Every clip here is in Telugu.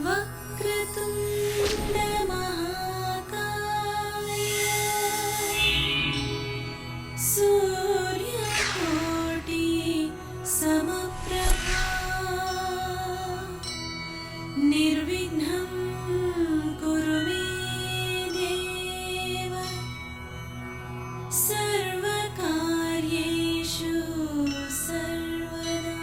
वक्रतुण्ड महाकाय सूर्यकोटि समप्रभा निर्विघ्नं कुरु मे देव सर्वकार्येषु सर्वदा।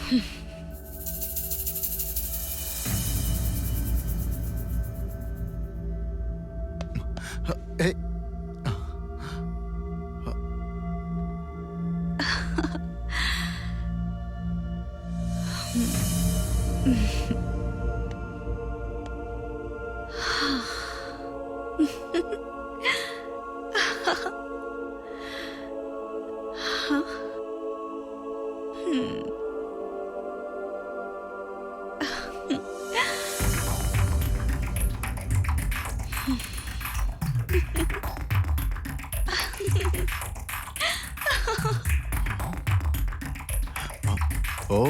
ఏ ఓ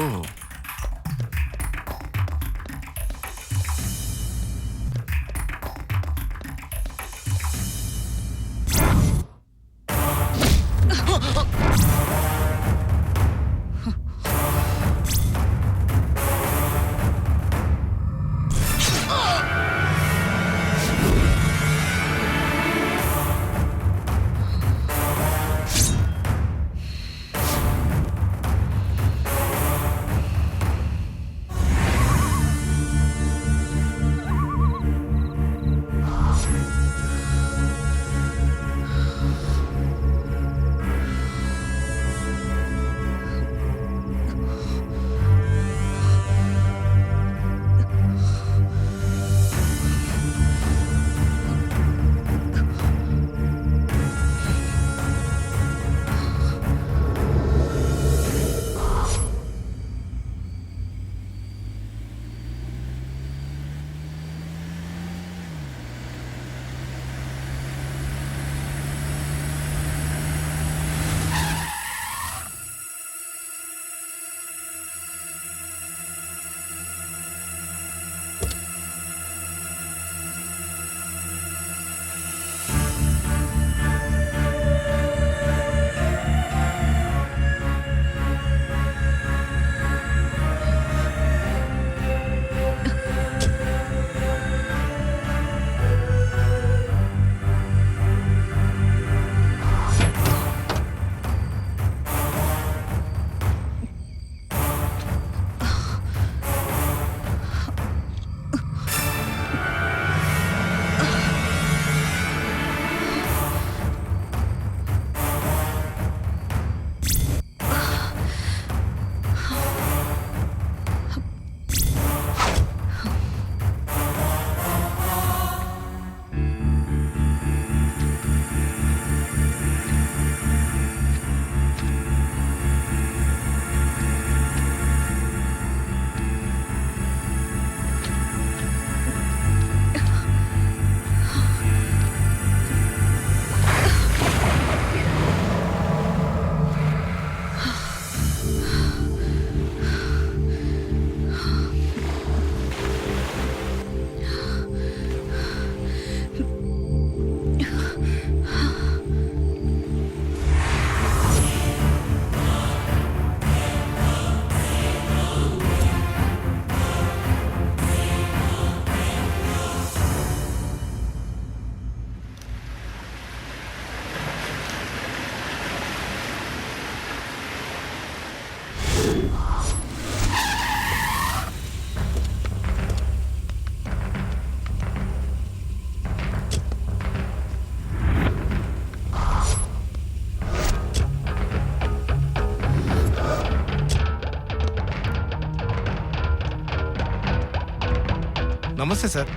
నమస్తే సార్.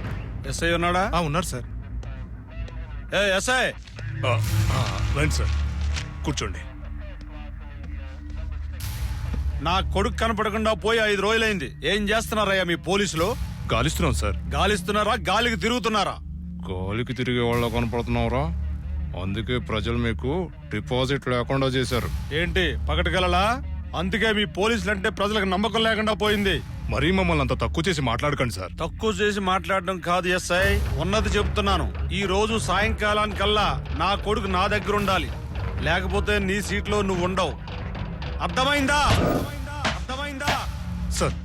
ఎస్ఐ ఉన్నాడా? ఉన్నారు సార్. ఎస్ఐ రండి సార్, కూర్చోండి. నా కొడుకు కనపడకుండా పోయి 5 రోజులైంది. ఏం చేస్తున్నారయ్యా మీ పోలీసులు? గాలిస్తున్నాం సార్. గాలిస్తున్నారా, గాలికి తిరుగుతున్నారా? గాలికి తిరిగే వాళ్ళ కనపడుతున్నావురా, అందుకే ప్రజలు మీకు డిపాజిట్ లేకుండా చేశారు. ఏంటి పగటిగలలా? అందుకే మీ పోలీసులు అంటే ప్రజలకు నమ్మకం లేకుండా పోయింది. మరీ మమ్మల్ని అంత తక్కువ చేసి మాట్లాడకండి సార్. తక్కువ చేసి మాట్లాడడం కాదు ఎస్ఐ, ఉన్నది చెప్తున్నాను. ఈ రోజు సాయంకాలానికల్లా నా కొడుకు నా దగ్గర ఉండాలి, లేకపోతే నీ సీట్లో నువ్వు ఉండవు. అర్థమైందా? అర్థమైందా సార్?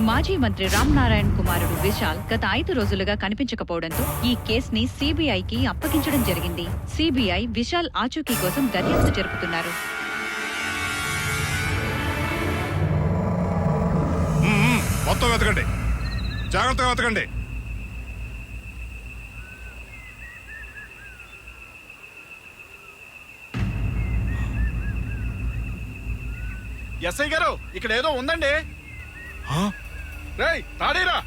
మాజీ మంత్రి రామ్ నారాయణ్ కుమారుడు విశాల్ గత 5 రోజులుగా కనిపించకపోవడంతో ఈ కేసుని సిబిఐకి అప్పగించడం జరిగింది. సిబిఐ విశాల్ ఆచూకీ కోసం దర్యాప్తు జరుపుతున్నారు. మొత్తం వెతకండి, జాగ్రత్తగా వెతకండి. ఎస్ఐ గారు ఇక్కడ ఏదో ఉందండి. రేయ్ తాడీరా.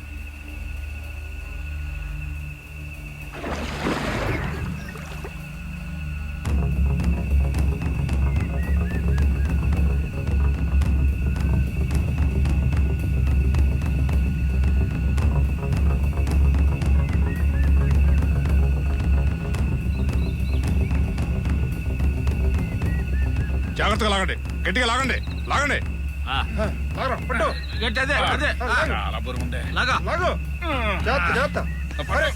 జాగ్రత్తగా లాగండి, గట్టిగా లాగండి, లాగండి. లాగరా, పట్టు. చాలా బరువు ఉందే. లాగు. జాగ్రత్త, జాగ్రత్త. అరే.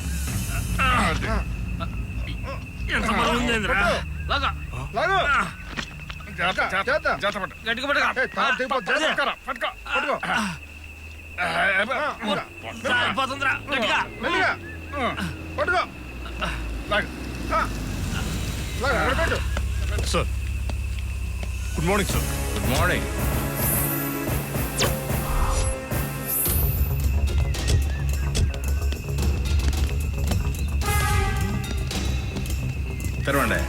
ఎంత బరువు ఉందేంద్రా? లాగు. జాగ్రత్త, జాగ్రత్త. గట్టిగా పట్టుకో. ఏయ్, తాడు తెగిపోద్ది. జాగ్రత్త. పట్టుకో, పట్టుకో. సాగిపోతుందిరా, గట్టిగా. మెల్లిగా. పట్టుకో. లాగు. లాగు, అక్కడ పెట్టు. Sir, good morning sir. Good morning. తెరవండి.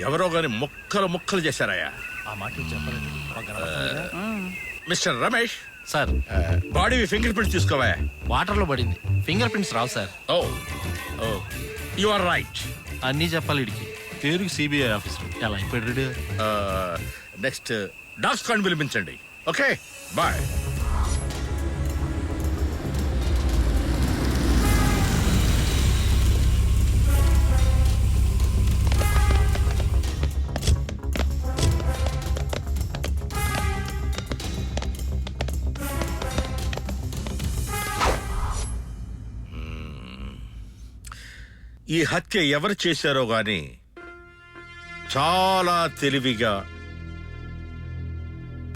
ఎవరో గాని ముక్కలు ముక్కలు చేశారయ్యా. ఆ మాట చెప్పలేదు. Mister Ramesh, sir body finger prints తీసుకోవా. వాటర్లో పడింది, ఫింగర్ ప్రింట్స్ రావు sir. Oh oh you are right. అన్నీ చెప్పాలి ఇడికి. పేరుకి సిబిఐ ఆఫీసర్ ఎలా అయిపోయాడు. నెక్స్ట్ డాగ్స్ కాన్ పిలిపించండి. Okay, boy. ఈ హత్య ఎవరు చేశారో గాని చాలా తెలివిగా,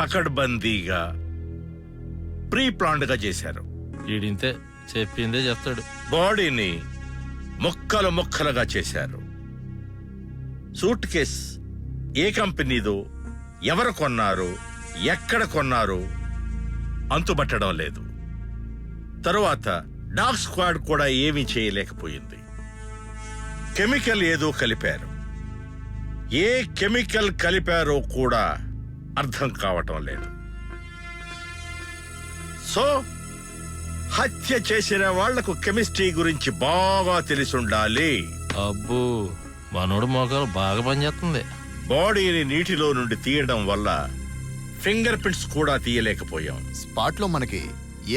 పకడ్బందీగా, ప్రీ ప్లాన్డ్ గా చేశారు. ఈడింతే చెప్పిందే చెప్తాడు. బాడీని ముక్కలు ముక్కలుగా చేశారు. సూట్ కేస్ ఏ కంపెనీదో, ఎవరు కొన్నారు, ఎక్కడ కొన్నారు అంతుబట్టడం లేదు. తరువాత డాగ్ స్క్వాడ్ కూడా ఏమీ చేయలేకపోయింది. కెమికల్ ఏదో కలిపారు. ఏ కెమికల్ కలిపారో కూడా అర్థం కావటం లేదు. సో హత్య చేసిన వాళ్లకు కెమిస్ట్రీ గురించి బాగా తెలిసుండాలి. అబ్బో, మనోడు మోకాలు బాగా పనిచేస్తుంది. బాడీని నీటిలో నుండి తీయడం వల్ల ఫింగర్ ప్రింట్స్ కూడా తీయలేకపోయాం. స్పాట్ లో మనకి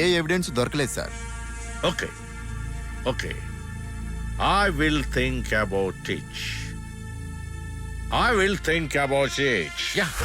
ఏ ఎవిడెన్స్ దొరకలేదు sir. Okay okay, I will think about it. I will think about it. Yeah.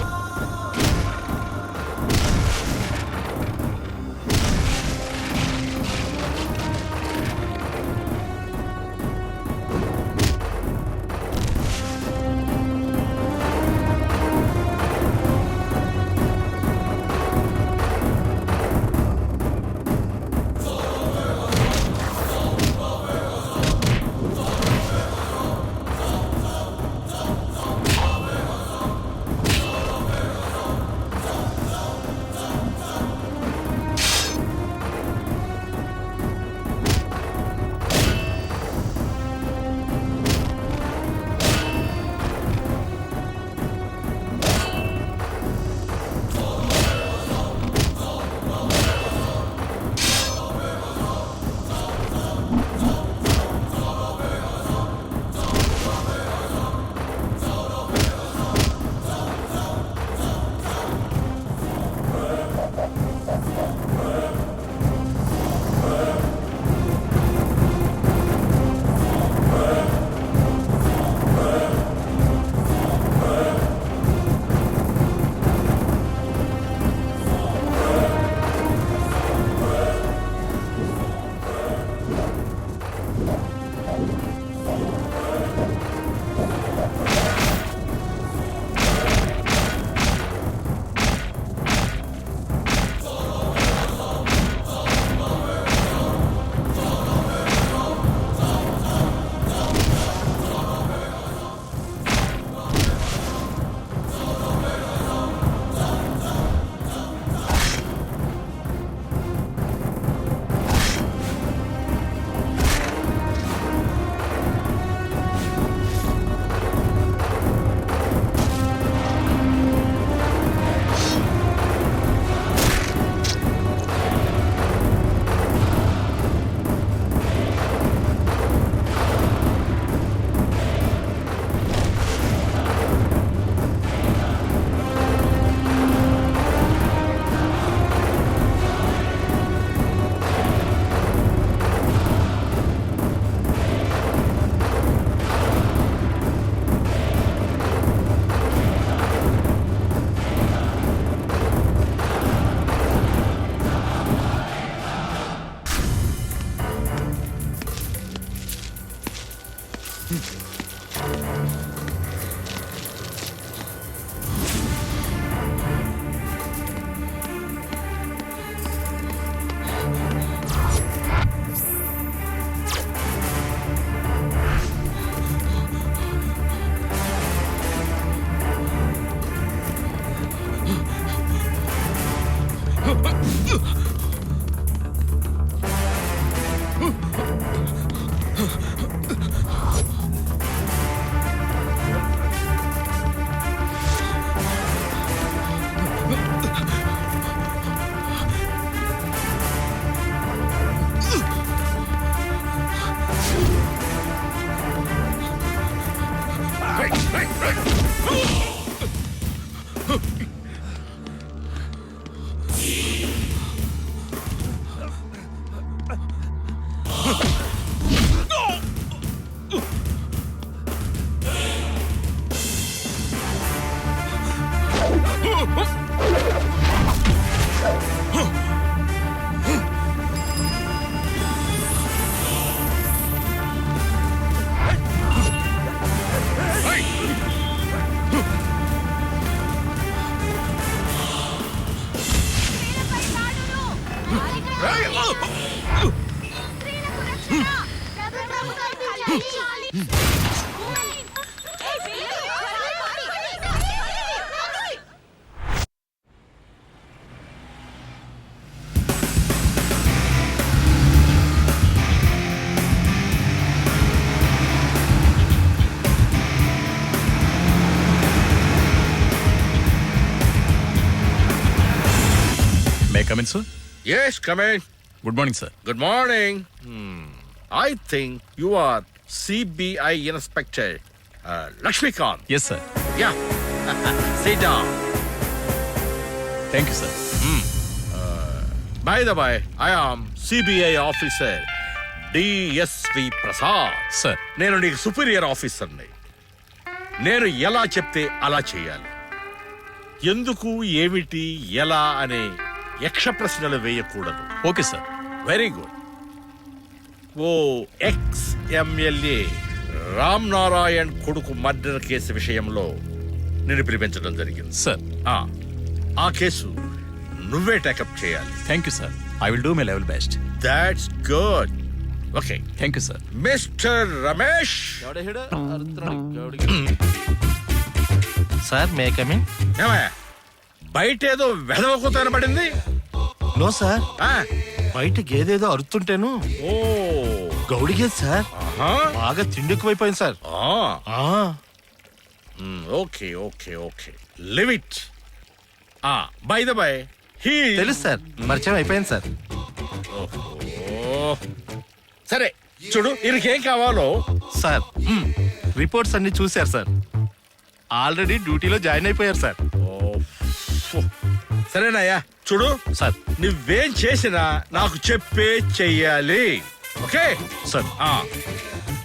May come in sir? Yes, come in. Good morning sir. Good morning. I think you are CBI Inspector Lakshmikant. Yes sir. Yeah. Sit down. Thank you sir. By the way, I am CBI Officer DSV Prasad. Sir. నేను నీకు సుపీరియర్ ఆఫీసర్ని. నేను ఎలా చెప్తే అలా చేయాలి. ఎందుకు, ఏమిటి, ఎలా అనే యక్ష ప్రశ్నలు వేయకూడదు. Okay sir. Very good. ఓ ఎక్స్ ఎమ్మెల్యే రామ్ నారాయణ్ కొడుకు మర్డర్ కేసు విషయంలో నిన్ను పిలిపించడం జరిగింది. సార్. ఆ కేసు నువ్వే టేకప్ చేయాలి. Thank you sir. I will do my level best. That's good. Okay. Thank you sir. Mister Ramesh. Sir may come in? ఏమయ్య, బయట ఏదో వెదవకు తనబడింది. నో సార్, ఆ, బయట గేదేదో అరుతుంటేను. ఓ, గౌడి గేదె సార్, ఆహా. బాగా తిండిక్కువైపోయింది sir. Okay okay okay, leave it. By the by, he తెలుసు సార్, పరిచయం అయిపోయింది సార్. సరే చూడు, ఇరికేం కావాలో. సార్ రిపోర్ట్స్ అన్ని చూశారు సార్, ఆల్రెడీ డ్యూటీలో జాయిన్ అయిపోయారు సార్. సరేనాయ్యా, చూడు సార్. నువ్వేం చేసినా నాకు చెప్పే చెయ్యాలి. Okay sir.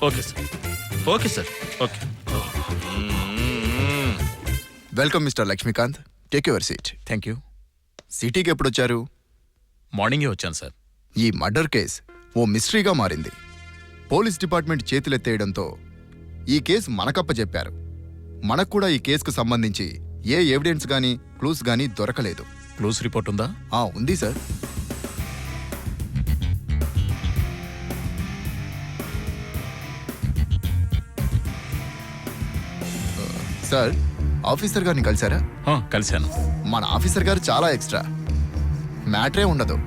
Okay sir. Okay sir. Okay. Welcome mister Lakshmikant, take your seat. Thank you. సిటీకి ఎప్పుడు వచ్చారు? మార్నింగే వచ్చాను సార్. ఈ మర్డర్ కేస్ ఓ మిస్టరీగా మారింది. పోలీస్ డిపార్ట్మెంట్ చేతులెత్తేయడంతో ఈ కేసు మనకప్ప చెప్పారు. మనకు కూడా ఈ కేసుకు సంబంధించి ఏ ఎవిడెన్స్ గానీ క్లూస్ గానీ దొరకలేదు. క్లూస్ రిపోర్ట్ ఉందా? ఉంది సార్. సార్, ఆఫీసర్ గారిని కలిసారా? కలిశాను. మన ఆఫీసర్ గారు చాలా ఎక్స్ట్రా, మ్యాటరే ఉండదు.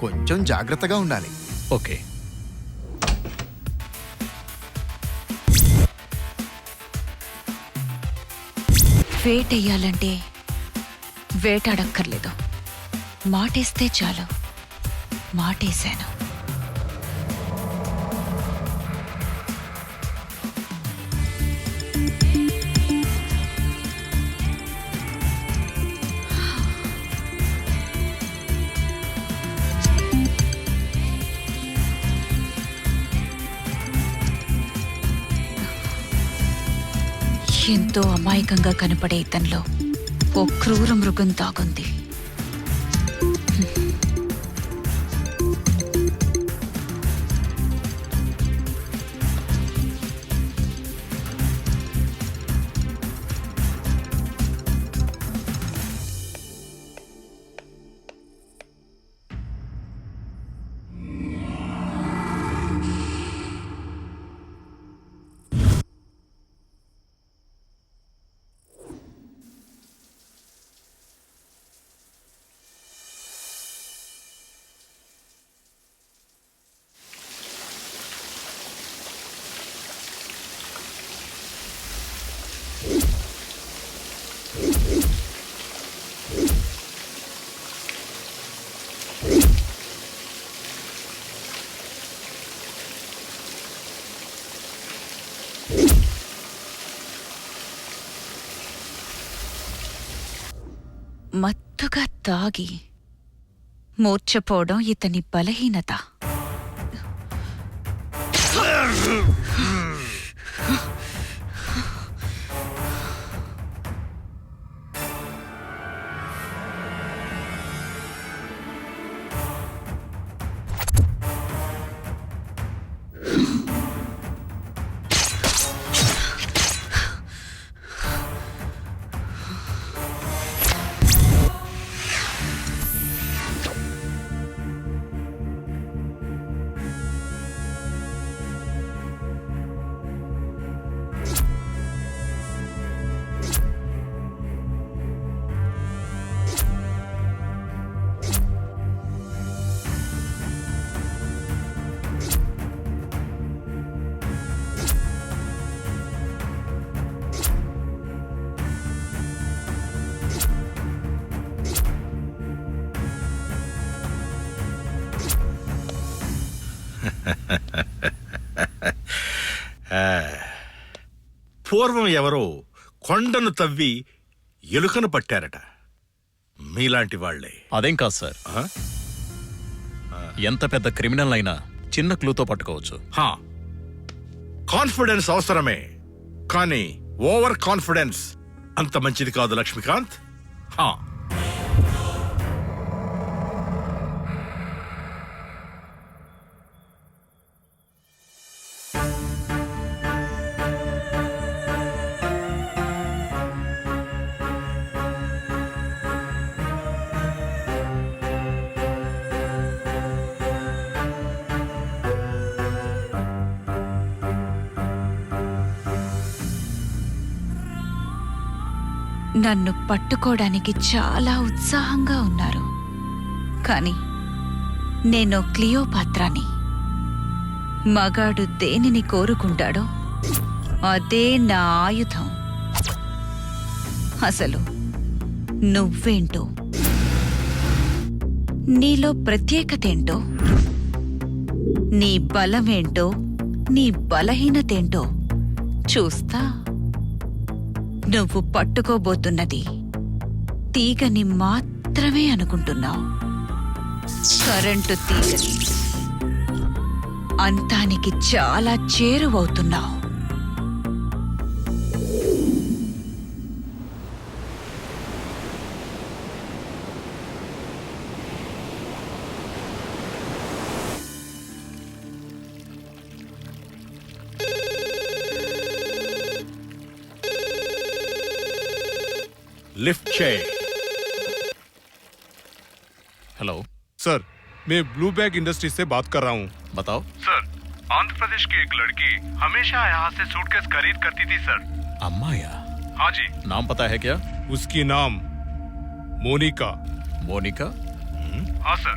కొంచెం జాగ్రత్తగా ఉండాలి. ఓకే. వేటెయ్యాలంటే వేటాడక్కర్లేదు, మాటేస్తే చాలు. మాటేశాను. ఎంతో అమాయకంగా కనపడే ఇతనిలో ఓ క్రూర మృగం దాగుంది. మత్తుగా తాగి మూర్ఛపోవడం ఇతని బలహీనత. పూర్వం ఎవరో కొండను తవ్వి ఎలుకను పట్టారట. మీలాంటి వాళ్లే. అదేం కాదు సార్, ఆ? ఎంత పెద్ద క్రిమినల్ అయినా చిన్న క్లూతో పట్టుకోవచ్చు. హా, కాన్ఫిడెన్స్ అవసరమే, కానీ ఓవర్ కాన్ఫిడెన్స్ అంత మంచిది కాదు లక్ష్మీకాంత్. హా, నన్ను పట్టుకోవడానికి చాలా ఉత్సాహంగా ఉన్నారు. కాని నేను క్లియోపాత్రాని. మగాడు దేనిని కోరుకుంటాడో అదే నా ఆయుధం. అసలు నువ్వేంటో, నీలో ప్రత్యేకతేంటో, నీ బలమేంటో, నీ బలహీనతేంటో చూస్తా. నువ్వు పట్టుకోబోతున్నది తీగని మాత్రమే అనుకుంటున్నావు. కరెంటు తీగని. అంతానికి చాలా చేరువవుతున్నావు. लिफ्ट చేయి. हेलो सर, मैं ब्लू बैग इंडस्ट्री से बात कर रहा हूँ. बताओ. सर, आंध्र प्रदेश की एक लड़की हमेशा यहाँ से सूटकेस खरीद करती थी सर. अम्माया? हाँ जी. नाम पता है क्या? उसकी नाम मोनिका. मोनिका? हाँ सर.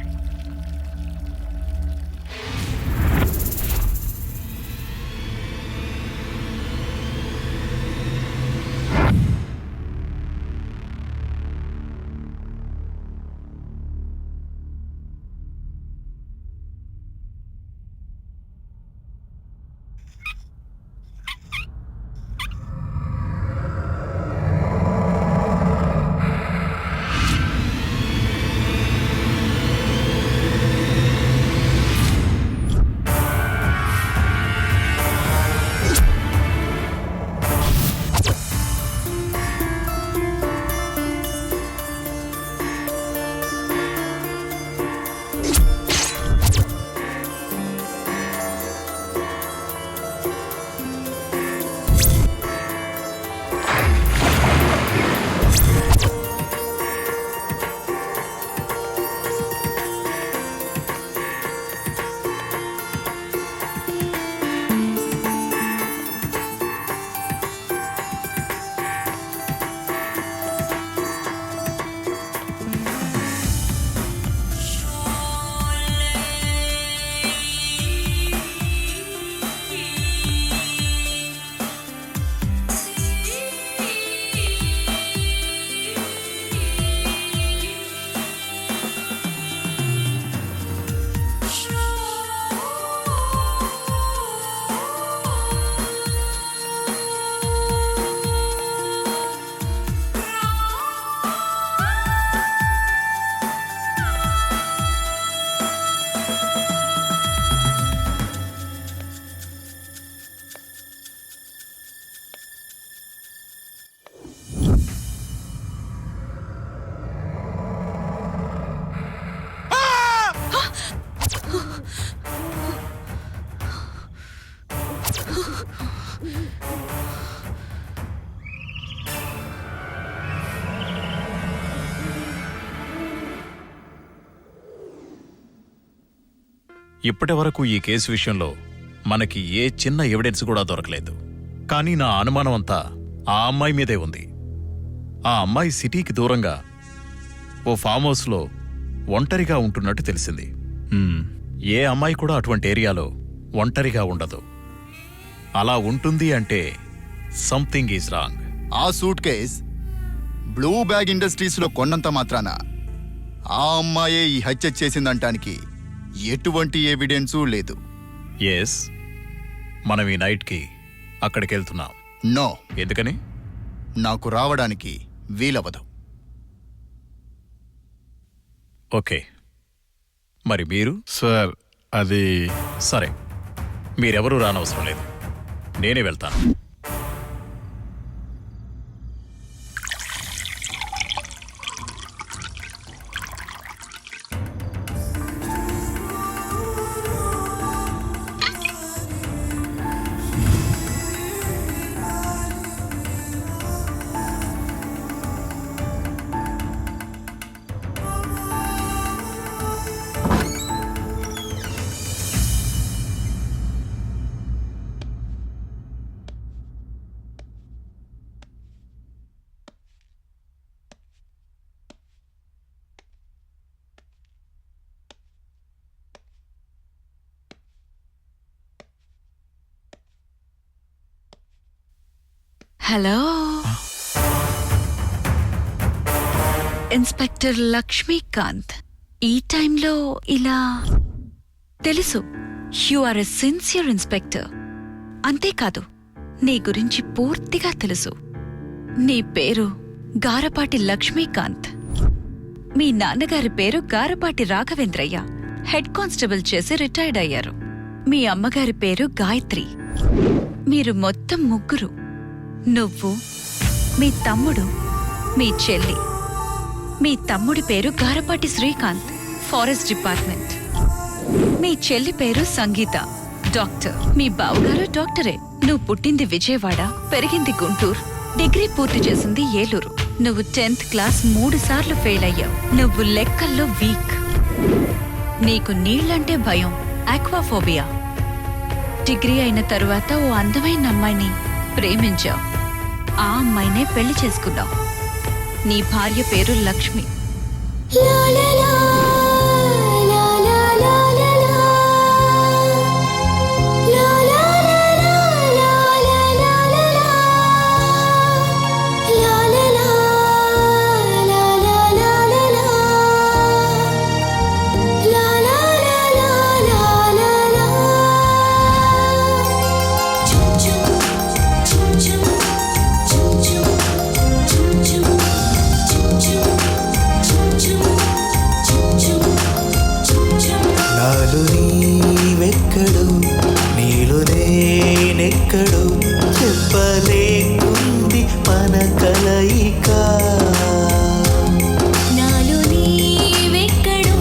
ఇప్పటి వరకు ఈ కేసు విషయంలో మనకి ఏ చిన్న ఎవిడెన్స్ కూడా దొరకలేదు. కానీ నా అనుమానం అంతా ఆ అమ్మాయి మీదే ఉంది. ఆ అమ్మాయి సిటీకి దూరంగా ఓ ఫామ్ హౌస్లో ఒంటరిగా ఉంటున్నట్టు తెలిసింది. ఏ అమ్మాయి కూడా అటువంటి ఏరియాలో ఒంటరిగా ఉండదు. అలా ఉంటుంది అంటే సంథింగ్ ఈజ్ రాంగ్. ఆ సూట్ కేస్ బ్లూ బ్యాగ్ ఇండస్ట్రీస్లో కొన్నంత మాత్రాన ఆ అమ్మాయే ఈ హత్య చేసిందంటానికి ఎటువంటి ఎవిడెన్సూ లేదు. ఎస్, మనం ఈ నైట్కి అక్కడికి వెళ్తున్నాం. నో, ఎందుకని? నాకు రావడానికి వీలవదు. ఓకే, మరి మీరు? సార్ అది సరే, మీరెవరూ రానవసరం లేదు, నేనే వెళ్తాను. Hello, inspector Lakshmikant. ఈ టైంలో ఇలా? తెలుసు, you are a sincere inspector. అంతేకాదు, నీ గురించి పూర్తిగా తెలుసు. నీ పేరు గారపాటి లక్ష్మీకాంత్. మీ నాన్నగారి పేరు గారపాటి రాఘవేంద్రయ్య, హెడ్ కానిస్టేబుల్ చేసి రిటైర్డ్ అయ్యారు. మీ అమ్మగారి పేరు గాయత్రి. మీరు మొత్తం ముగ్గురు. నువ్వు, మీ తమ్ముడు, మీ చెల్లి. మీ తమ్ముడి పేరు గారపాటి శ్రీకాంత్, ఫారెస్ట్ డిపార్ట్మెంట్. మీ చెల్లి పేరు సంగీత, డాక్టర్. మీ బావగారు డాక్టరే. నువ్వు పుట్టింది విజయవాడ, పెరిగింది గుంటూరు, డిగ్రీ పూర్తి చేసింది ఏలూరు. నువ్వు 10th క్లాస్ 3 సార్లు ఫెయిల్ అయ్యావు. నువ్వు లెక్కల్లో వీక్. నీకు నీళ్లంటే భయం, ఆక్వాఫోబియా. డిగ్రీ అయిన తరువాత ఓ అందమైన అమ్మాయిని ప్రేమించావు. ఆ అమ్మాయినే పెళ్లి చేసుకున్నావు. నీ భార్య పేరు లక్ష్మి. నాలు నీవెక్కడు, నీలు నేనెక్కడు, చెప్పలేకుంది మన కలయిక. నాలో నీవెక్కడు,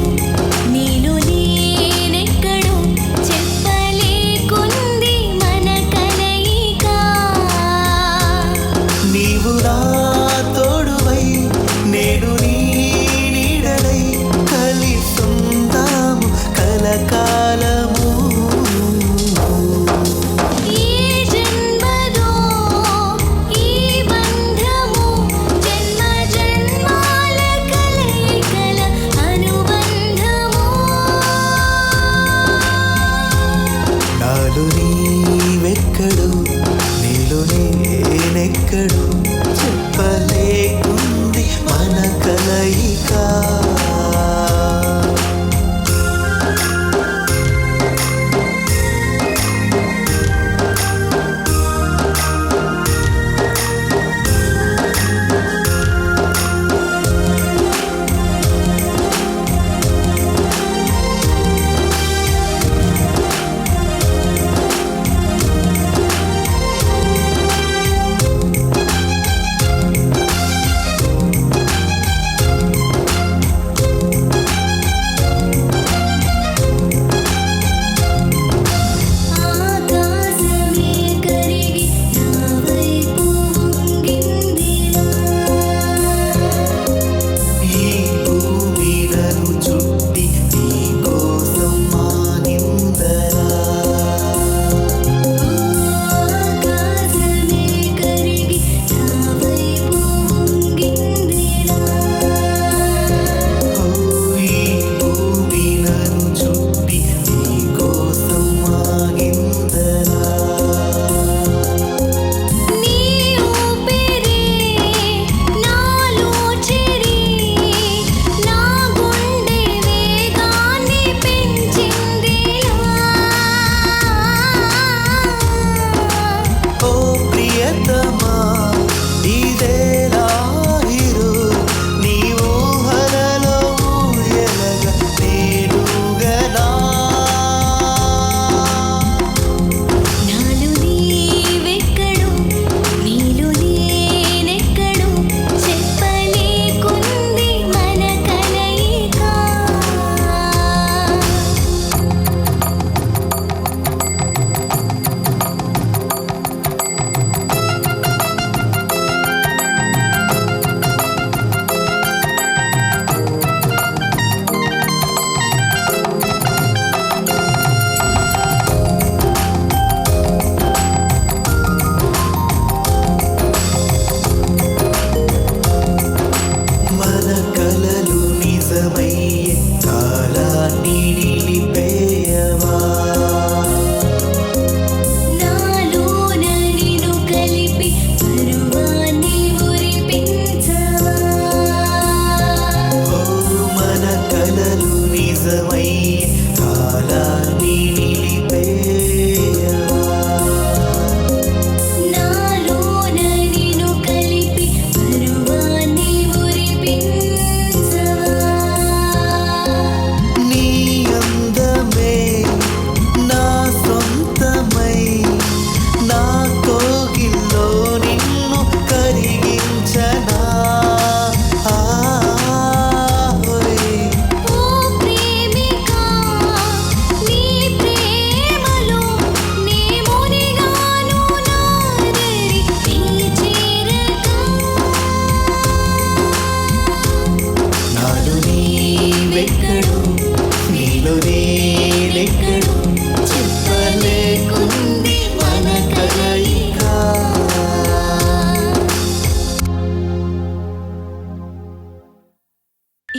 నీలో నేనెక్కడు, చెప్పలేకుంది మన కలయిక. నీవు నా తోడువై, నేను నీ నీడలై, కలిసుందాము కలకాలము. ఈ జన్మదో ఈ బంధము, జన్మ జన్మాల కలయికల అనుబంధము. నాలు నీవెక్కడు, నీలు నేనెక్కడు, చెప్పలేకుంది మన కలయిక.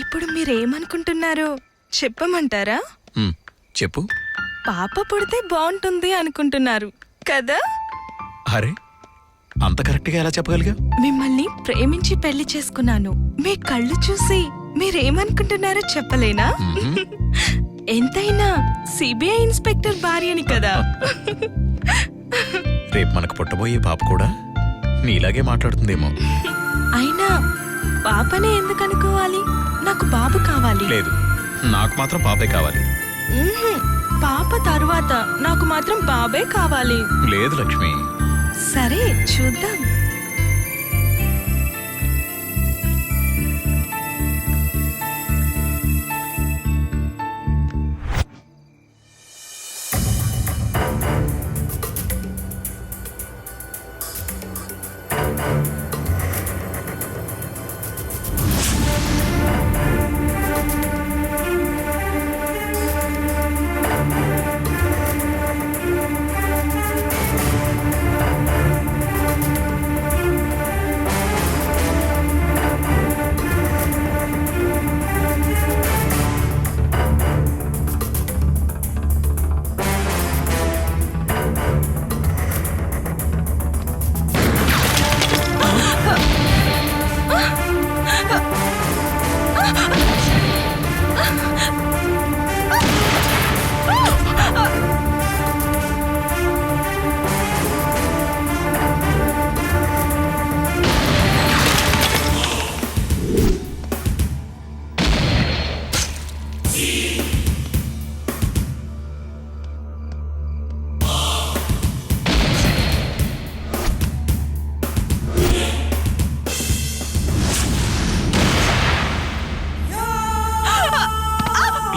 ఇప్పుడు మీరేమనుకుంటున్నారో చెప్పమంటారా? చెప్పు. పాప పుడితే బాగుంటుంది అనుకుంటున్నారు కదా? అరే, అంత కరెక్ట్గా ఎలా చెప్పగలిగా? మిమ్మల్ని ప్రేమించి పెళ్లి చేసుకున్నాను. మీ కళ్ళు చూసి మీరేమనుకుంటున్నారో చెప్పలేనా? ఎంతైనా సిబిఐ ఇన్స్పెక్టర్ భార్యని కదా. రేపు మనకు పుట్టబోయే పాప కూడా నీలాగే మాట్లాడుతుందేమో. అయినా పాపనే ఎందుకు అనుకోవాలి? నాకు బాబు కావాలి. లేదు, నాకు మాత్రం పాపే కావాలి. పాప తరువాత నాకు మాత్రం బాబే కావాలి. లేదు లక్ష్మి. సరే, చూద్దాం.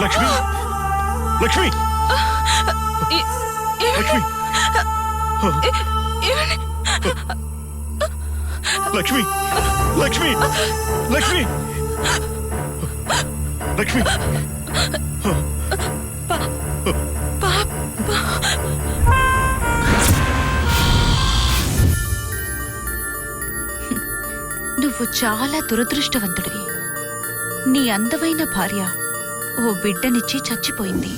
లక్ష్మి, లక్ష్మి, లక్ష్మి, లక్ష్మి, లక్ష్మి, లక్ష్మి, లక్ష్మి. నువ్వు చాలా దురదృష్టవంతుడివి. నీ అందమైన భార్య ఓ బిడ్డనిచ్చి చచ్చిపోయింది.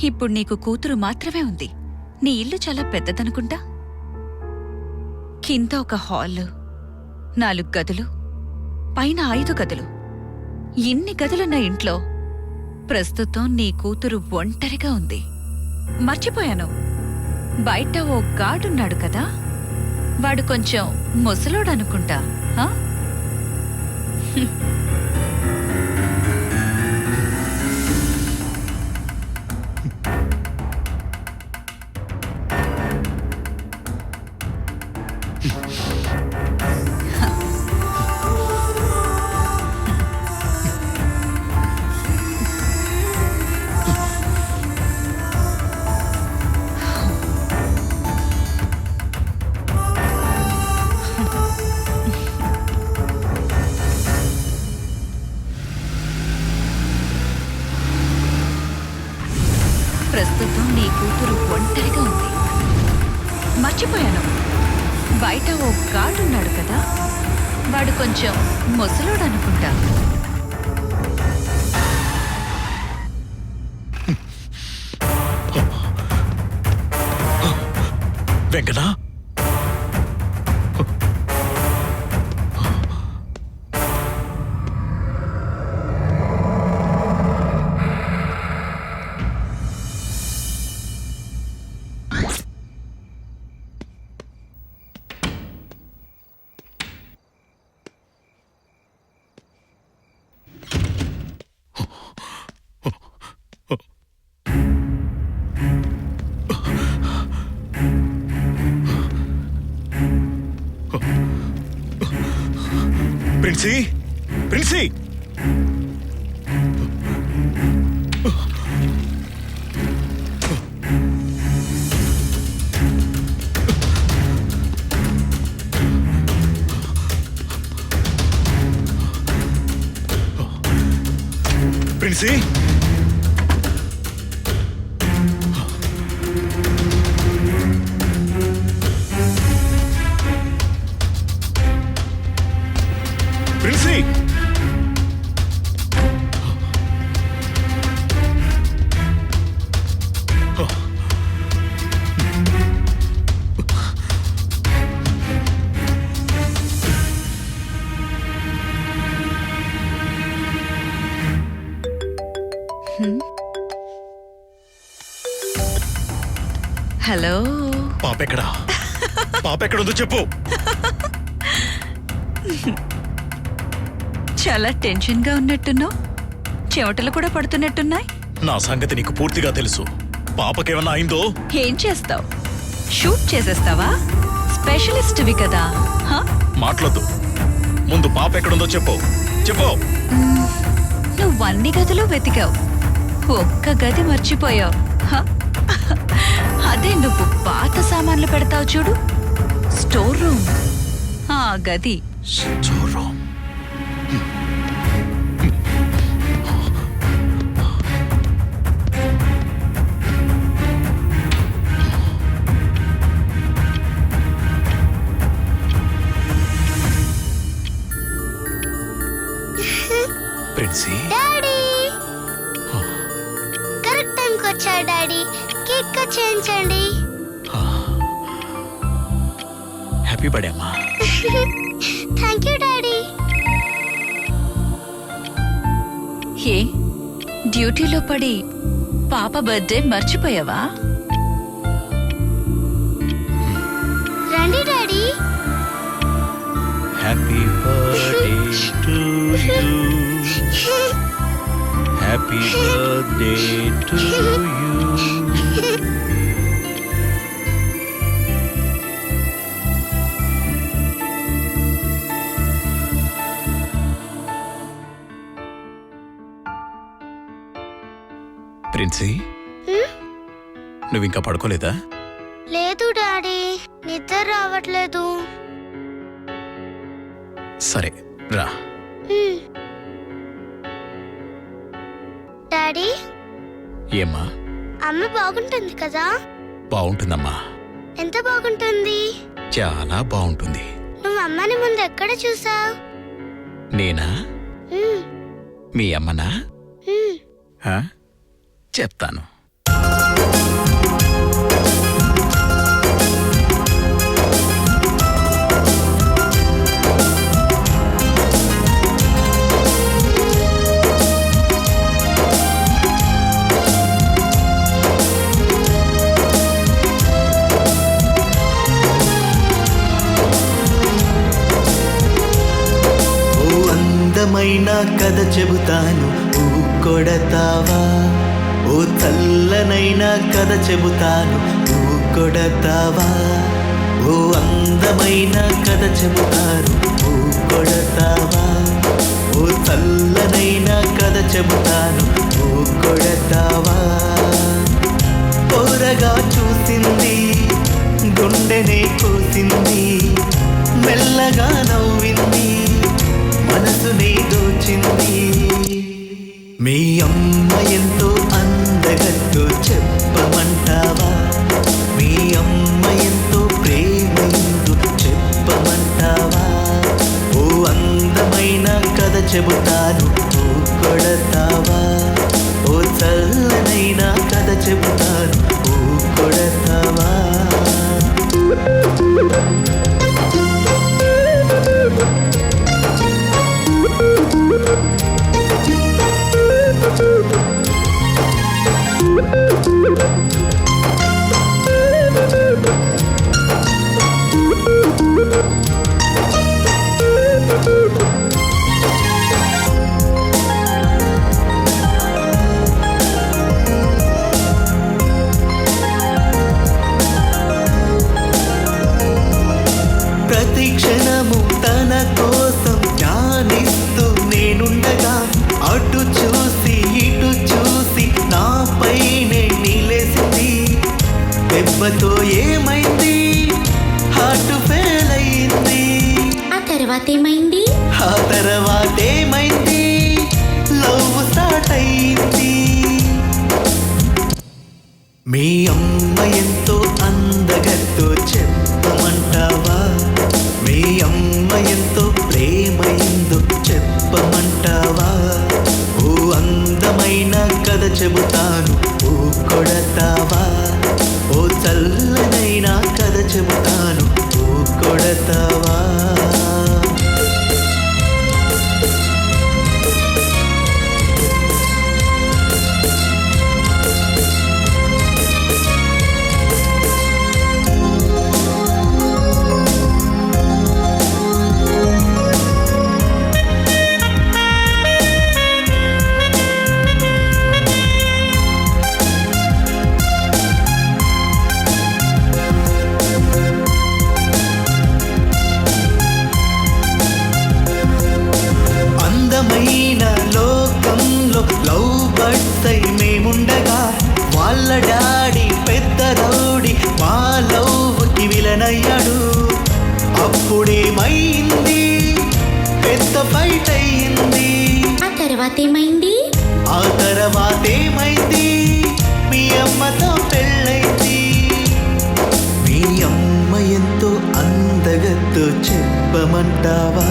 ఇప్పుడు నీకు కూతురు మాత్రమే ఉంది. నీ ఇల్లు చాలా పెద్దదనుకుంటా. కింద ఒక హాల్, 4 గదులు, పైన 5 గదులు. ఇన్ని గదులున్న ఇంట్లో ప్రస్తుతం నీ కూతురు ఒంటరిగా ఉంది. మర్చిపోయాను, బయట ఓ గాడున్నాడు కదా, వాడు కొంచెం ముసలోడనుకుంటా. ప్రస్తుతం నీ కూతురు ఒంటరిగా ఉంది. మర్చిపోయాను, బయట ఓ గాడున్నాడు కదా, వాడు కొంచెం ముసలోడనుకుంటా. వెంకటా, ప్రిన్సీ, ప్రిన్సీ, ప్రిన్సీ, హలో పాపెక్కడా పాపెక్కడుందో చెప్పు. చాలా టెన్షన్ గా ఉన్నట్టున్నావు. చెమటలు కూడా పడుతున్నట్టున్నాయి. నా సంగతి నీకు పూర్తిగా తెలుసు. పాపకేమన్నా అయిందో? ఏం చేస్తావు? షూట్ చేసేస్తావా? స్పెషలిస్ట్వి కదా. హ? మాట్లాడదు. ముందు పాప ఎక్కడుందో చెప్పు చెప్పు. నువ్వు అన్ని గదులు వెతికావు, ఒక్క గది మర్చిపోయావు. హ? అదే నువ్వు పాత సామాన్లు పెడతావు చూడు, స్టోర్ రూమ్, ఆ గది. Store room. Princy, daddy correct టైంకి వచ్చాడు. డాడీ కేక్ కట్ చేయించండి. హ్యాపీ బర్త్డే అమ్మా. Thank you daddy. ఏ డ్యూటీలో పడి పాప బర్త్డే మర్చిపోయావా? రండి daddy. Happy birthday to you. Happy birthday to you. Princy, నువ్వింకా పడుకోలేదా? లేదు డాడీ, నిద్ర రావట్లేదు. సరే రా. డాడీ, ఏమ్మా? అమ్మ బాగుంటుంది కదా? బాగుంటుందమ్మా. ఎంత బాగుంటుంది? చాలా బాగుంటుంది. నువ్వు అమ్మని ముందు ఎక్కడ చూసావు? నేనా? మీ అమ్మనా? ఆ? చెప్తాను. అందమైన కథ చెబుతాను, కొడతావా? ఓ చల్లనైన కథ చెబుతాను, కొడతావా? ఓ అందమైన కథ చెబుతాను, కొడతావా? ఓ చల్లనైన కథ చెబుతాను, కొడతావా? పోరగా చూసింది, గుండెనే కోసింది, మెల్లగా నవ్వింది, మనసునే దోచింది. మీ అమ్మ ఎంతో అందగత్తు చెప్పమంటావా? మీ అమ్మ ఎంతో ప్రేమైందు చెప్పమంటావా? ఓ అందమైన కథ చెబుతాను, కొడతావా? ఓ చల్లనైన కథ చెబుతాను, కొడతావా? ప్రతి క్షణము తన కోసం ధ్యానిస్తూ నేనుండగా, అటు చూసి ఇటు చూసి నాపైనే నిలేసింది. దెబ్బతో ఏమైంది? హార్ట్ ఫెయిల్ అయింది. ఆ తర్వాత ఏమైంది? ఆ తర్వాత ఏమైంది? లవ్ స్టార్ట్ అయింది. మీ అమ్మ ఎంతో అందగత్తో చెప్పమంటావా? మీ అమ్మ ఎంతో ప్రేమైందో చెప్పమంటావా? ఓ అందమైన కథ చెబుతాను, కొడతావా? ఓ చల్లనైన కథ చెబుతాను, కొడతావా? తర్వాత ఏమైంది? ఆ తర్వాతేమైంది? మీ అమ్మతో పెళ్ళైంది. మీ అమ్మ ఎంతో అందగతో చెప్పమంటావా?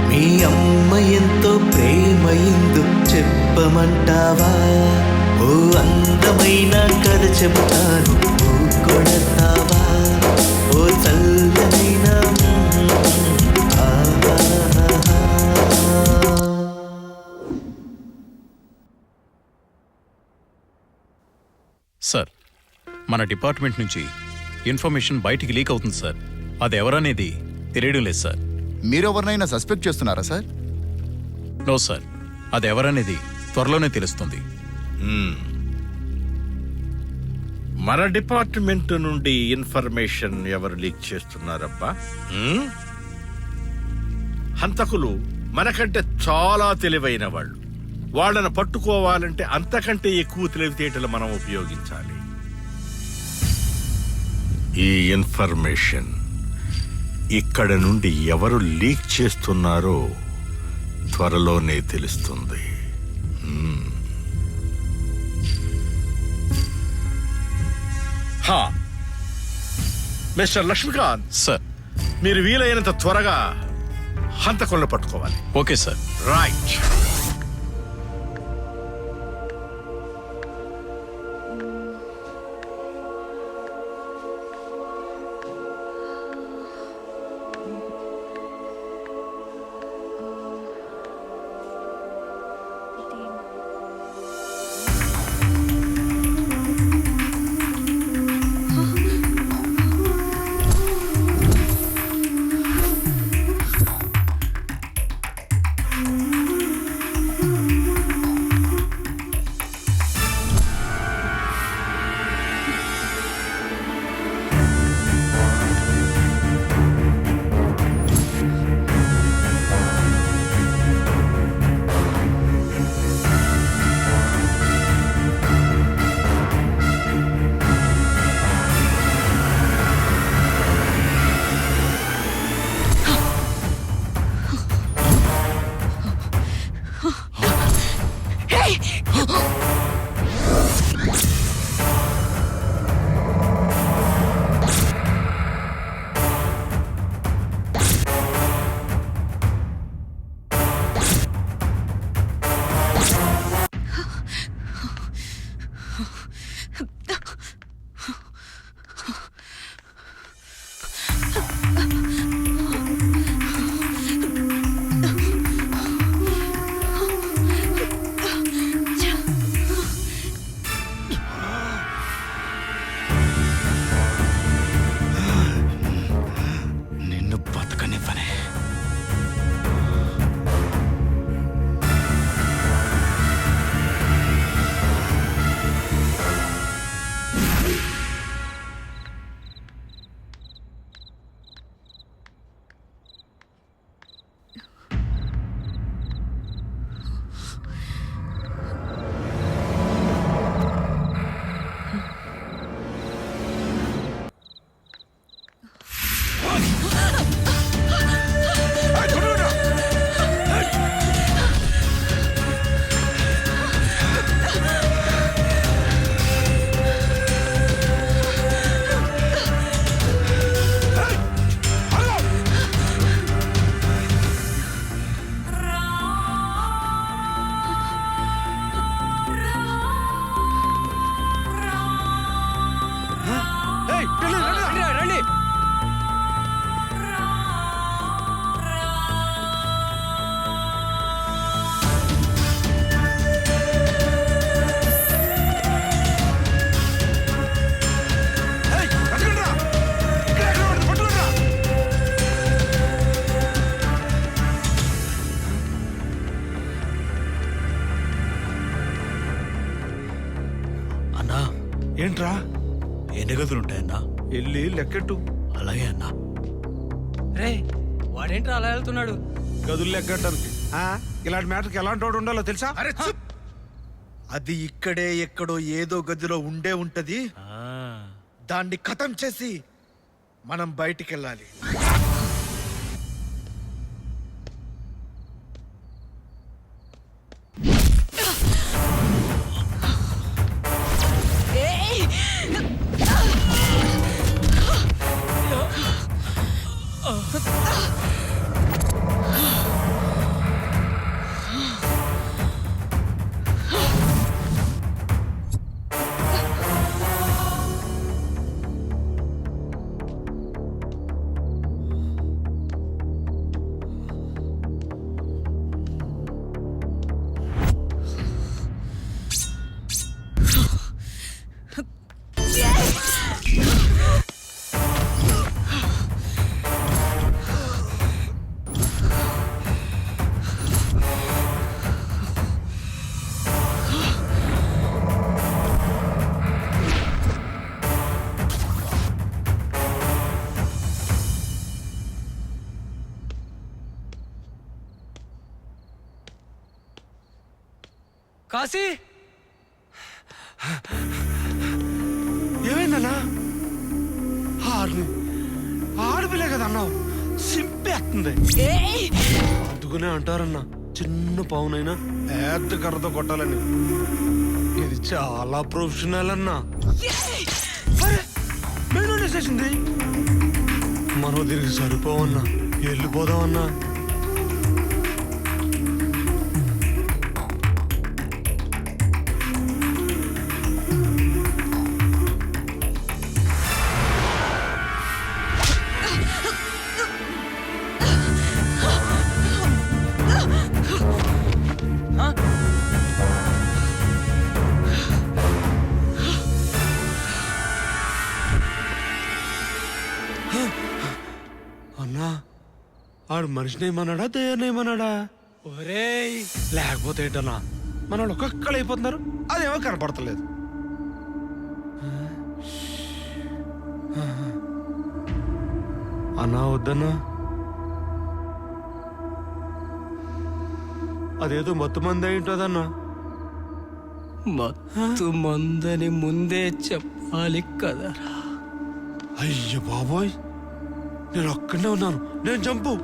మీ అమ్మ ఎంతో ప్రేమ ఎందు చెప్పమంటావా? ఓ అందమైన కథ చెబుతాను, ఓ కొడతావా? ఓ చల్లనైన సార్, మన డిపార్ట్మెంట్ నుంచి ఇన్ఫర్మేషన్ బయటికి లీక్ అవుతుంది సార్. అది ఎవరనేది తెలియడం లేదు సార్. మీరెవరినైనా సస్పెక్ట్ చేస్తున్నారా సార్? నో సార్, అది ఎవరనేది త్వరలోనే తెలుస్తుంది. మన డిపార్ట్మెంట్ నుండి ఇన్ఫర్మేషన్ ఎవరు లీక్ చేస్తున్నారబ్బా? హంతకులు మనకంటే చాలా తెలివైన వాళ్ళు. వాళ్ళను పట్టుకోవాలంటే అంతకంటే ఎక్కువ తెలివితేటలు మనం ఉపయోగించాలి. ఈ ఇన్ఫర్మేషన్ ఇక్కడ నుండి ఎవరు లీక్ చేస్తున్నారో త్వరలోనే తెలుస్తుంది. Mister Lakshmikant sir. మీరు వీలైనంత త్వరగా హంతకులను పట్టుకోవాలి. Okay sir. రైట్. ఏంట్రా? ఎన్ని గదులుంటాయన్నా? వెళ్ళి లెక్కెట్టు. అలాగే అన్నా. రే వాడేంట్రా అలా వెళ్తున్నాడు? గదులు లెక్కడానికి ఇలాంటి మ్యాటర్కి ఎలాంటి వాడు ఉండాలో తెలుసా? అది ఇక్కడే ఎక్కడో ఏదో గదిలో ఉండే ఉంటది. దాన్ని ఖతం చేసి మనం బయటికెళ్ళాలి. కాశీ ఏమైందన్నా? ఆడపిల్లే కదా అన్నావు, సింపేస్తుంది. అందుకునే అంటారన్నా, చిన్న పావునైనా పెద్ద కర్రతో కొట్టాలని. ఇది చాలా ప్రొఫెషనల్ అన్నా. అరే, మెయిన్ వేసేసింది. మనం తిరిగి సరిపోవన్నా, వెళ్ళిపోదామన్నా. అన్నా, ఆడు మనిషిని ఏమన్నాడా, దయ్యాన్ని ఏమన్నాడా? ఒరేయ్ లేకపోతే ఏంటన్నా, మన వాళ్ళు ఒక్కొక్కరు అయిపోతున్నారు, అదేమో కనపడతలేదు. అన్నా వద్దన్నా, అదేదో మొత్తం మంది అయి ఉంటుందన్నా. మత్తు మందని ముందే చెప్పాలి కదరా. అయ్య బాబోయ్, నేను అక్కడనే ఉన్నాను, నేను చంపు.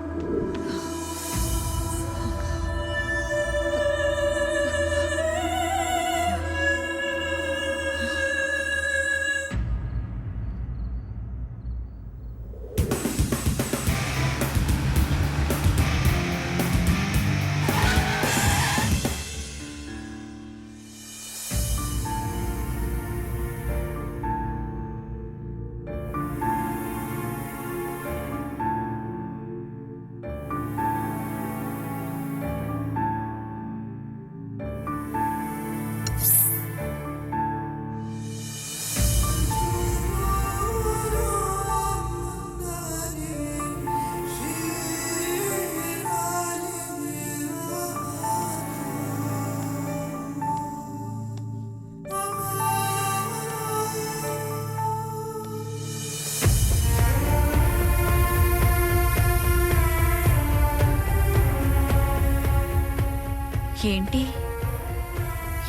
ఏంటి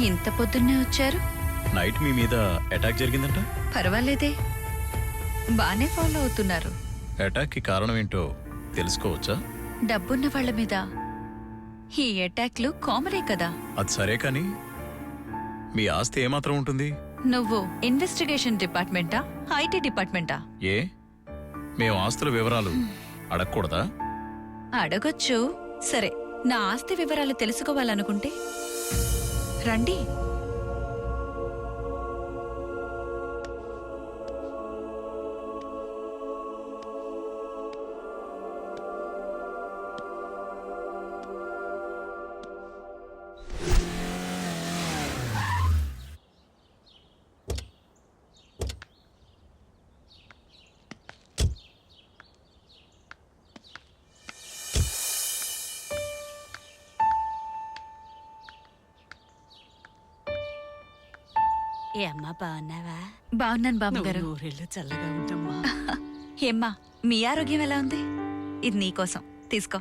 ఇంత పొద్దున్నే వచ్చారు? నైట్ మీ మీద అటాక్ జరిగిందంట. పర్వాలేదే, బానే ఫాలో అవుతున్నారు. అటాక్కి కారణం ఏంటో తెలుసుకోవచ్చా? డబ్బున్న వాళ్ళ మీద ఈ అటాక్లు కామనే కదా. అది సరే కానీ మీ ఆస్తి ఏమాత్రం ఉంటుంది? నువ్వు ఇన్వెస్టిగేషన్ డిపార్ట్మెంటా, ఐటీ డిపార్ట్మెంటా? ఏ, మేము ఆస్తుల వివరాలు అడగకూడదా? అడగొచ్చు. సరే, నా ఆస్తి వివరాలు తెలుసుకోవాలనుకుంటే రండి. ఏ అమ్మా, బాగున్నావా? బాగున్నాను బామ్మగారు. ఊరిళ్ళు చల్లగా ఉంటమ్మా. ఏమ్మా, మీ ఆరోగ్యం ఎలా ఉంది? ఇది నీకోసం, తీసుకో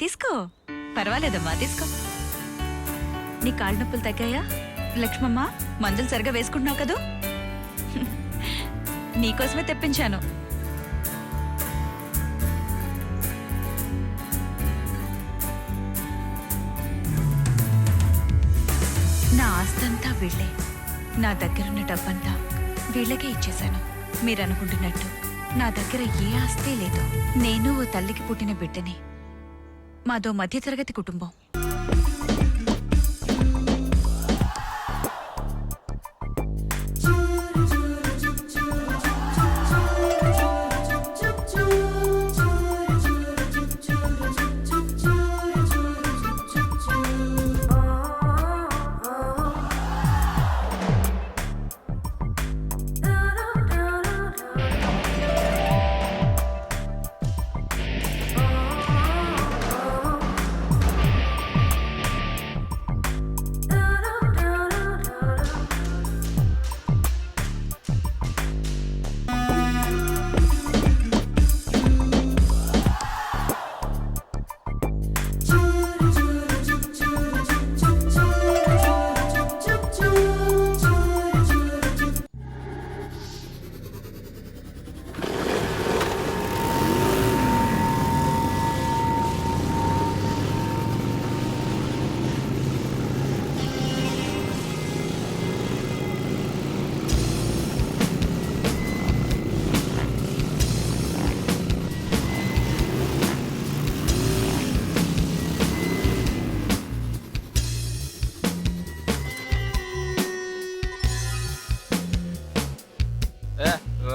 తీసుకో. పర్వాలేదమ్మా, తీసుకో. నీ కాళ్ళ నొప్పులు తగ్గాయా? లక్ష్మమ్మ, మందులు సరిగా వేసుకుంటున్నావు కదూ? నీకోసమే తెప్పించాను. నా ఆస్తంతా వీళ్ళే, నా దగ్గరున్న డబ్బంతా వీళ్ళకే ఇచ్చేశాను. మీరనుకుంటున్నట్టు నా దగ్గర ఏ ఆస్తి లేదు. నేను ఓ తల్లికి పుట్టిన బిడ్డని. మాదో మధ్యతరగతి కుటుంబం.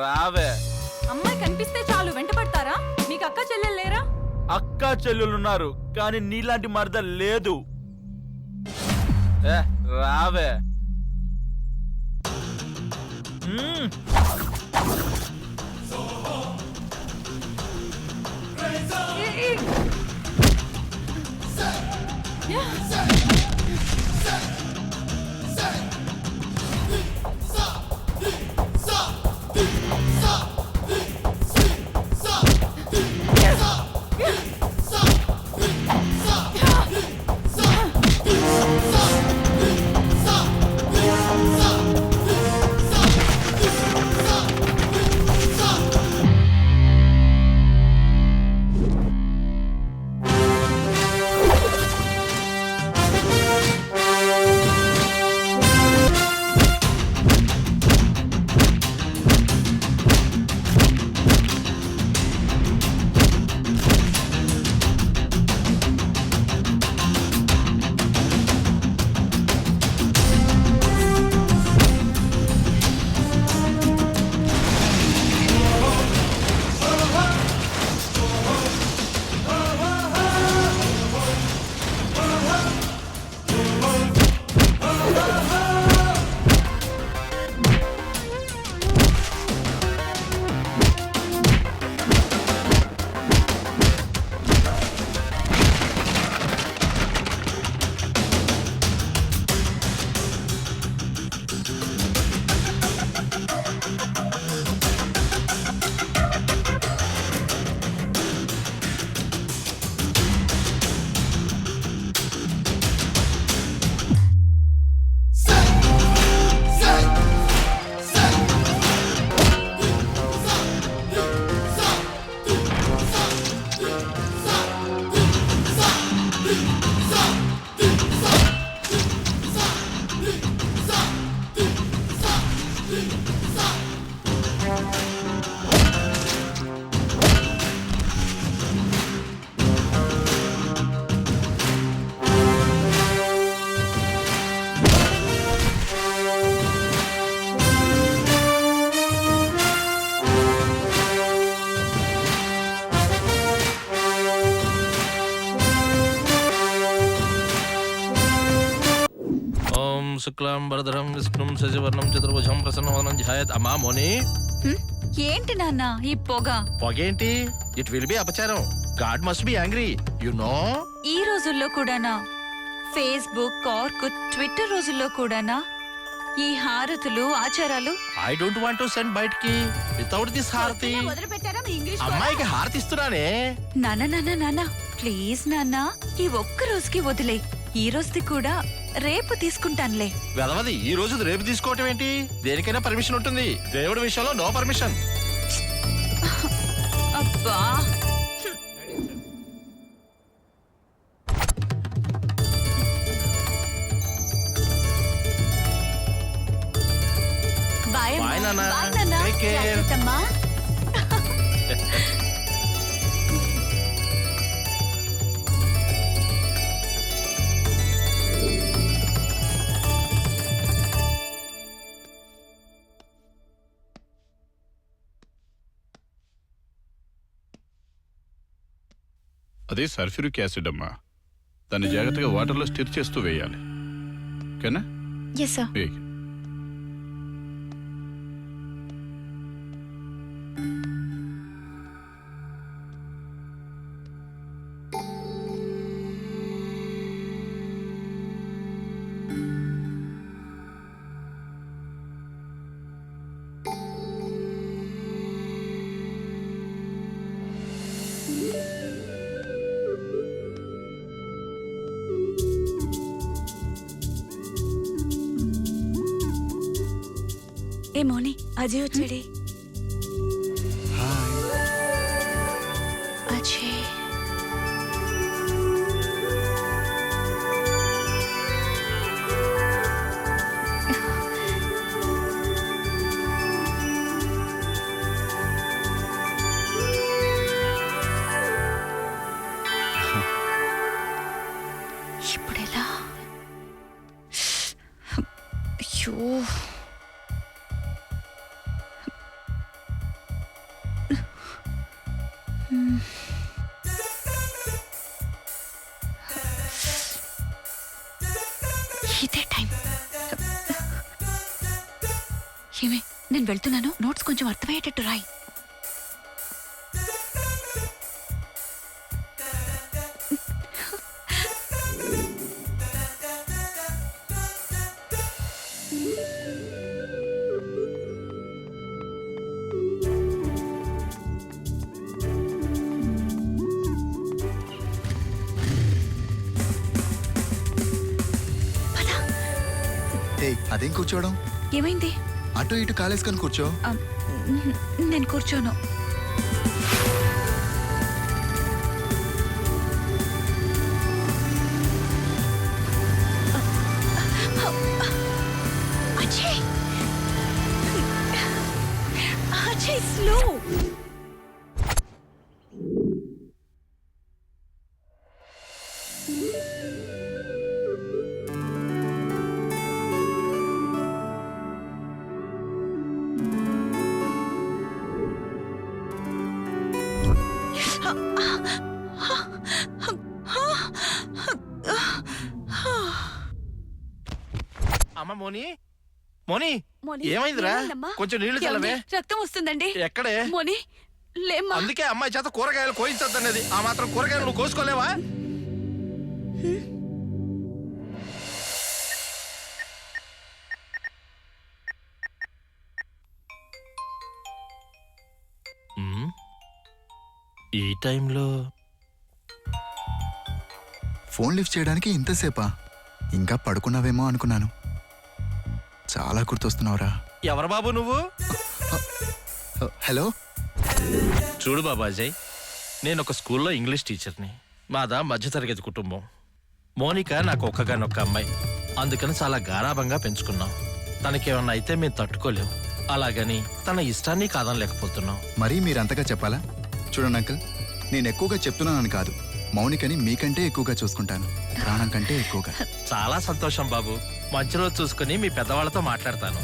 రావే. అమ్మాయి కనిపిస్తే చాలు వెంట పడతారా? మీకు అక్క చెల్లెలు లేరా? అక్క చెల్లెలున్నారు కానీ నీలాంటి మరద లేదు. రావే. శుక్లాం వరదరం విష్ణుం శశివర్ణం చతుర్భుజం ప్రసన్నవదనం ధ్యాయత్. అమ్మా మోని, ఏంటి నాన్న ఈ పొగ? పొగేంటి? ఇట్ విల్ బి అపచారం. God must be angry, you know. ఈ రోజుల్లో కూడానా? ఫేస్బుక్, ఆర్కుట్, ట్విట్టర్ రోజుల్లో కూడానా ఈ హారతులు ఆచారాలు? I don't want to send బయటికి వితౌట్ దిస్ హారతి. అమ్మాయికి హారతి ఇస్తున్నానే. నాన్న ప్లీజ్ నాన్న, ఈ ఒక్క రోజుకి వదిలే. ఈ రోజుది కూడా రేపు తీసుకుంటానులే. వెదవది, ఈ రోజు రేపు తీసుకోవటం ఏంటి? దేనికైనా పర్మిషన్ ఉంటుంది, దేవుడి విషయంలో నో పర్మిషన్. అబ్బా, బాయ్ బాయ్ నాన్న. నాన్న. Take care. జాగ్రత్తమ్మా. అదే సల్ఫ్యూరిక్ యాసిడ్ అమ్మా. దాన్ని జాగ్రత్తగా వాటర్లో స్టిర్ చేస్తూ వేయాలి. ఓకేనా? Yes sir. వేయి. ఏ మోని, అజయ్ వచ్చాడే. అజయ్ ఇప్పుడెలా? అయ్యో, ఇదే టైం. ఏమే, నేను వెళ్తున్నాను. నోట్స్ కొంచెం అర్థమయ్యేటట్టు రాయి. అదేం కూర్చోవడం? ఏమైంది? అటు ఇటు కాలేసుకొని కూర్చో. నేను కూర్చోను. అజయ్, అజయ్ స్లో. అమ్మ మోని, మోని ఏమైందిరా? కొంచెం నీళ్లు చల్లవే. రక్తం వస్తుందండి. ఎక్కడే? మోని లేమ్మా. అందుకే అమ్మాయి చేత కూరగాయలు కోయించొద్దనేది. ఆ మాత్రం కూరగాయలు నువ్వు కోసుకోలేవా? ఈ టైంలో ఫోన్ లిఫ్ట్ చేయడానికి ఇంతసేపా? ఇంకా పడుకున్నావేమో అనుకున్నాను. చాలా గుర్తొస్తున్నావురా. ఎవరు బాబు నువ్వు? హలో. చూడు బాబాజయ్, నేను ఒక స్కూల్లో ఇంగ్లీష్ టీచర్ని. మాదా మధ్యతరగతి కుటుంబం. మోనిక నాకు ఒక్కగానొక్క అమ్మాయి. అందుకని చాలా గారాభంగా పెంచుకున్నాం. తనకేమన్నా అయితే మేము తట్టుకోలేం. అలాగని తన ఇష్టాన్ని కాదనలేకపోతున్నాం. మరీ మీరంతగా చెప్పాలా? చూడండి అంకుల్, నేను ఎక్కువగా చెప్తున్నానని కాదు, మౌనికని మీకంటే ఎక్కువగా చూసుకుంటాను. ప్రాణం కంటే ఎక్కువగా. చాలా సంతోషం బాబు. మంచి రోజు చూసుకుని మీ పెద్దవాళ్ళతో మాట్లాడతాను.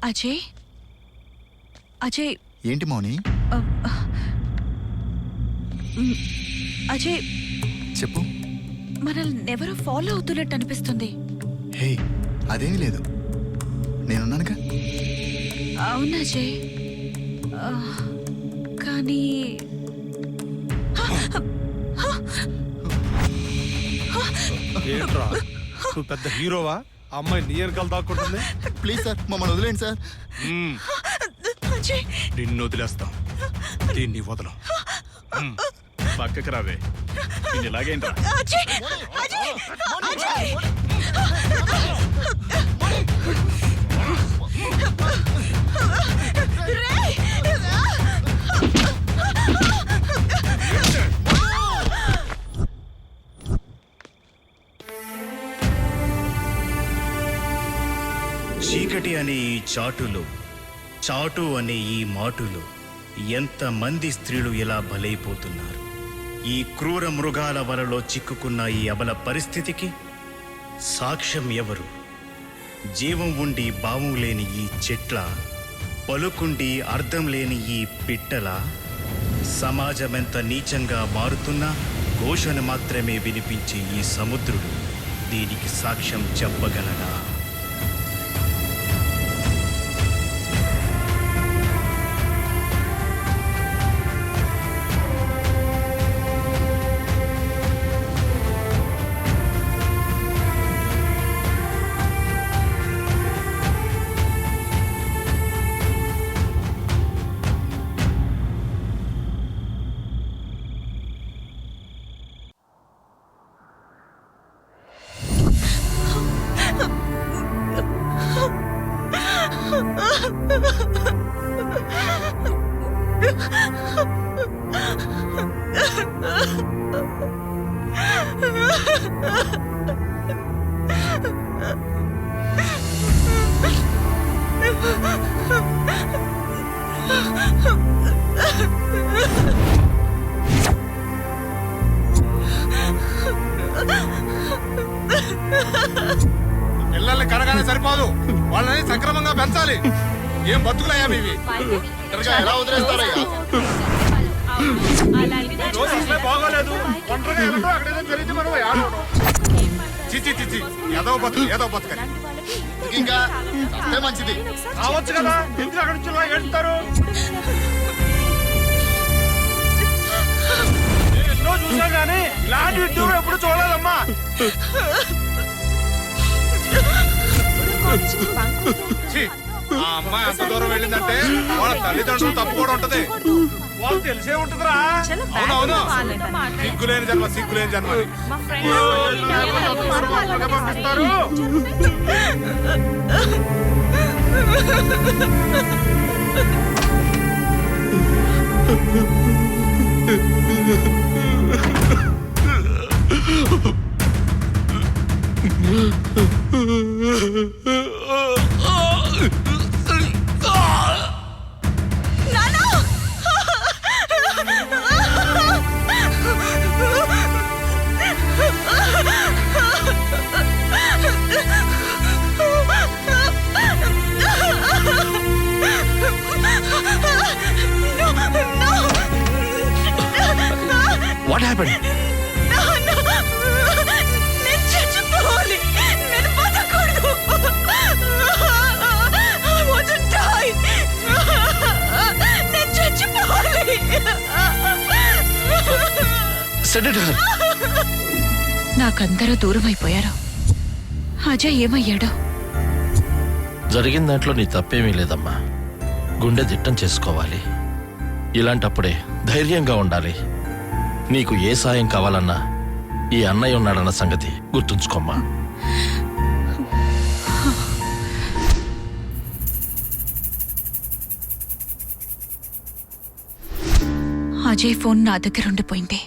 అజయ్ అజయ్ ఏంటి మౌని? అజయ్ చెప్పు. మనల్ని ఎవరో ఫాలో అవుతున్నట్టు అనిపిస్తుంది. హే, అదేమీ లేదు, నేనున్నానుగా. అవును అజయ్, కానీ ఏంట్రా నువ్వు పెద్ద హీరోవా? అమ్మాయి నీ వెనకాల దాక్కుంటుంది. ప్లీజ్ సార్, మమ్మల్ని వదిలేండి సార్. అజయ్ నిన్ను వదిలేస్తాం, దీన్ని వదలం. పక్కకి రావే, నేను ఇలాగేంట్రా? అజయ్ అజయ్ అజయ్ చీకటి అనే ఈ చాటులో, చాటు అనే ఈ మాటులో ఎంతమంది స్త్రీలు ఇలా బలైపోతున్నారు. ఈ క్రూర మృగాల వలలో చిక్కుకున్న ఈ అబల పరిస్థితికి సాక్ష్యం ఎవరు? జీవం ఉండి భావం లేని ఈ చెట్ల, పలుకుండి అర్థం లేని ఈ పిట్టల, సమాజమెంత నీచంగా మారుతున్నా ఘోషను మాత్రమే వినిపించే ఈ సముద్రుడు దీనికి సాక్ష్యం చెప్పగలడా? పిల్లల్ని కనగానే సరిపోదు, వాళ్ళని సక్రమంగా పెంచాలి. ఏం బతుకులయ్యా ఇవి? ఎలా వదిలేస్తారయ్యా? బాగోలేదు. ఒంటరిగా వెళ్ళడం, అక్కడేదో జరిగితే మనం ఆడవడం. చిచి చిచి, ఏదో బతుకని. ఇంకా అంతే మంచిది. రావచ్చు కదా, ఎందుకు అక్కడ నుంచి ఇలా వెళ్తారు? నేను ఎన్నో చూసా కానీ ఇలాంటి విడ్డూరం ఎప్పుడు చూడలేదమ్మా. ఛీ, ఆ అమ్మాయి అంత దూరం వెళ్ళిందంటే వాళ్ళ తల్లిదండ్రులు తప్పు కూడా ఉంటది. వాళ్ళు తెలిసే ఉంటుందిరా. అవునవును, సిగ్గులేని జన్మ. పంపిస్తారు. What happened? నేను చచ్చిపోవాలి, నేను బతకూడదు. I want to die. నేను చచ్చిపోవాలి. నాకందరూ దూరం అయిపోయారు. అజయ్ ఏమయ్యాడో? జరిగిన దాంట్లో నీ తప్పేమీ లేదమ్మా. గుండె దిట్టం చేసుకోవాలి. ఇలాంటప్పుడే ధైర్యంగా ఉండాలి. నీకు ఏ సాయం కావాలన్నా ఈ అన్నయ్య ఉన్నాడన్న సంగతి గుర్తుంచుకోమ్మా. అజయ్ ఫోన్ నా దగ్గర ఉండిపోయింది.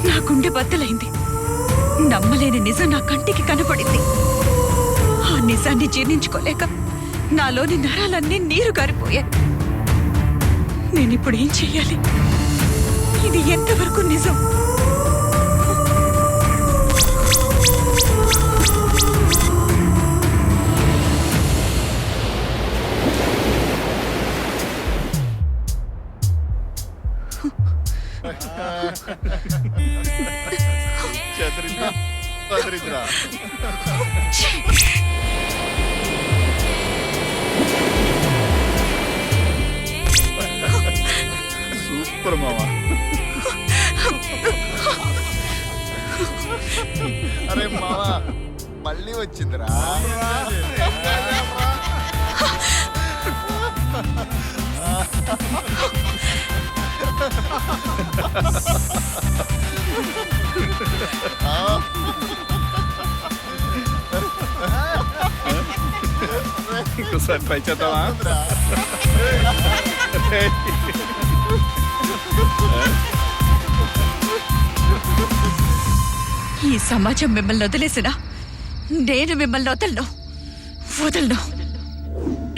నా గుండె బద్దలైంది. నమ్మలేని నిజం నా కంటికి కనపడింది. నిజాన్ని జీర్ణించుకోలేక నాలోని నరాలన్నీ నీరు గారిపోయాయి. నేనిప్పుడు ఏం చెయ్యాలి? ఇది ఎంతవరకు నిజం? సూపర్ మావా. అరే మావా మళ్ళీ వచ్చిందిరా. ఇంకోసారి ట్రై చేద్దామా? ఈ సమాజం మిమ్మల్ని వదిలేసినా నేను మిమ్మల్ని వదలను.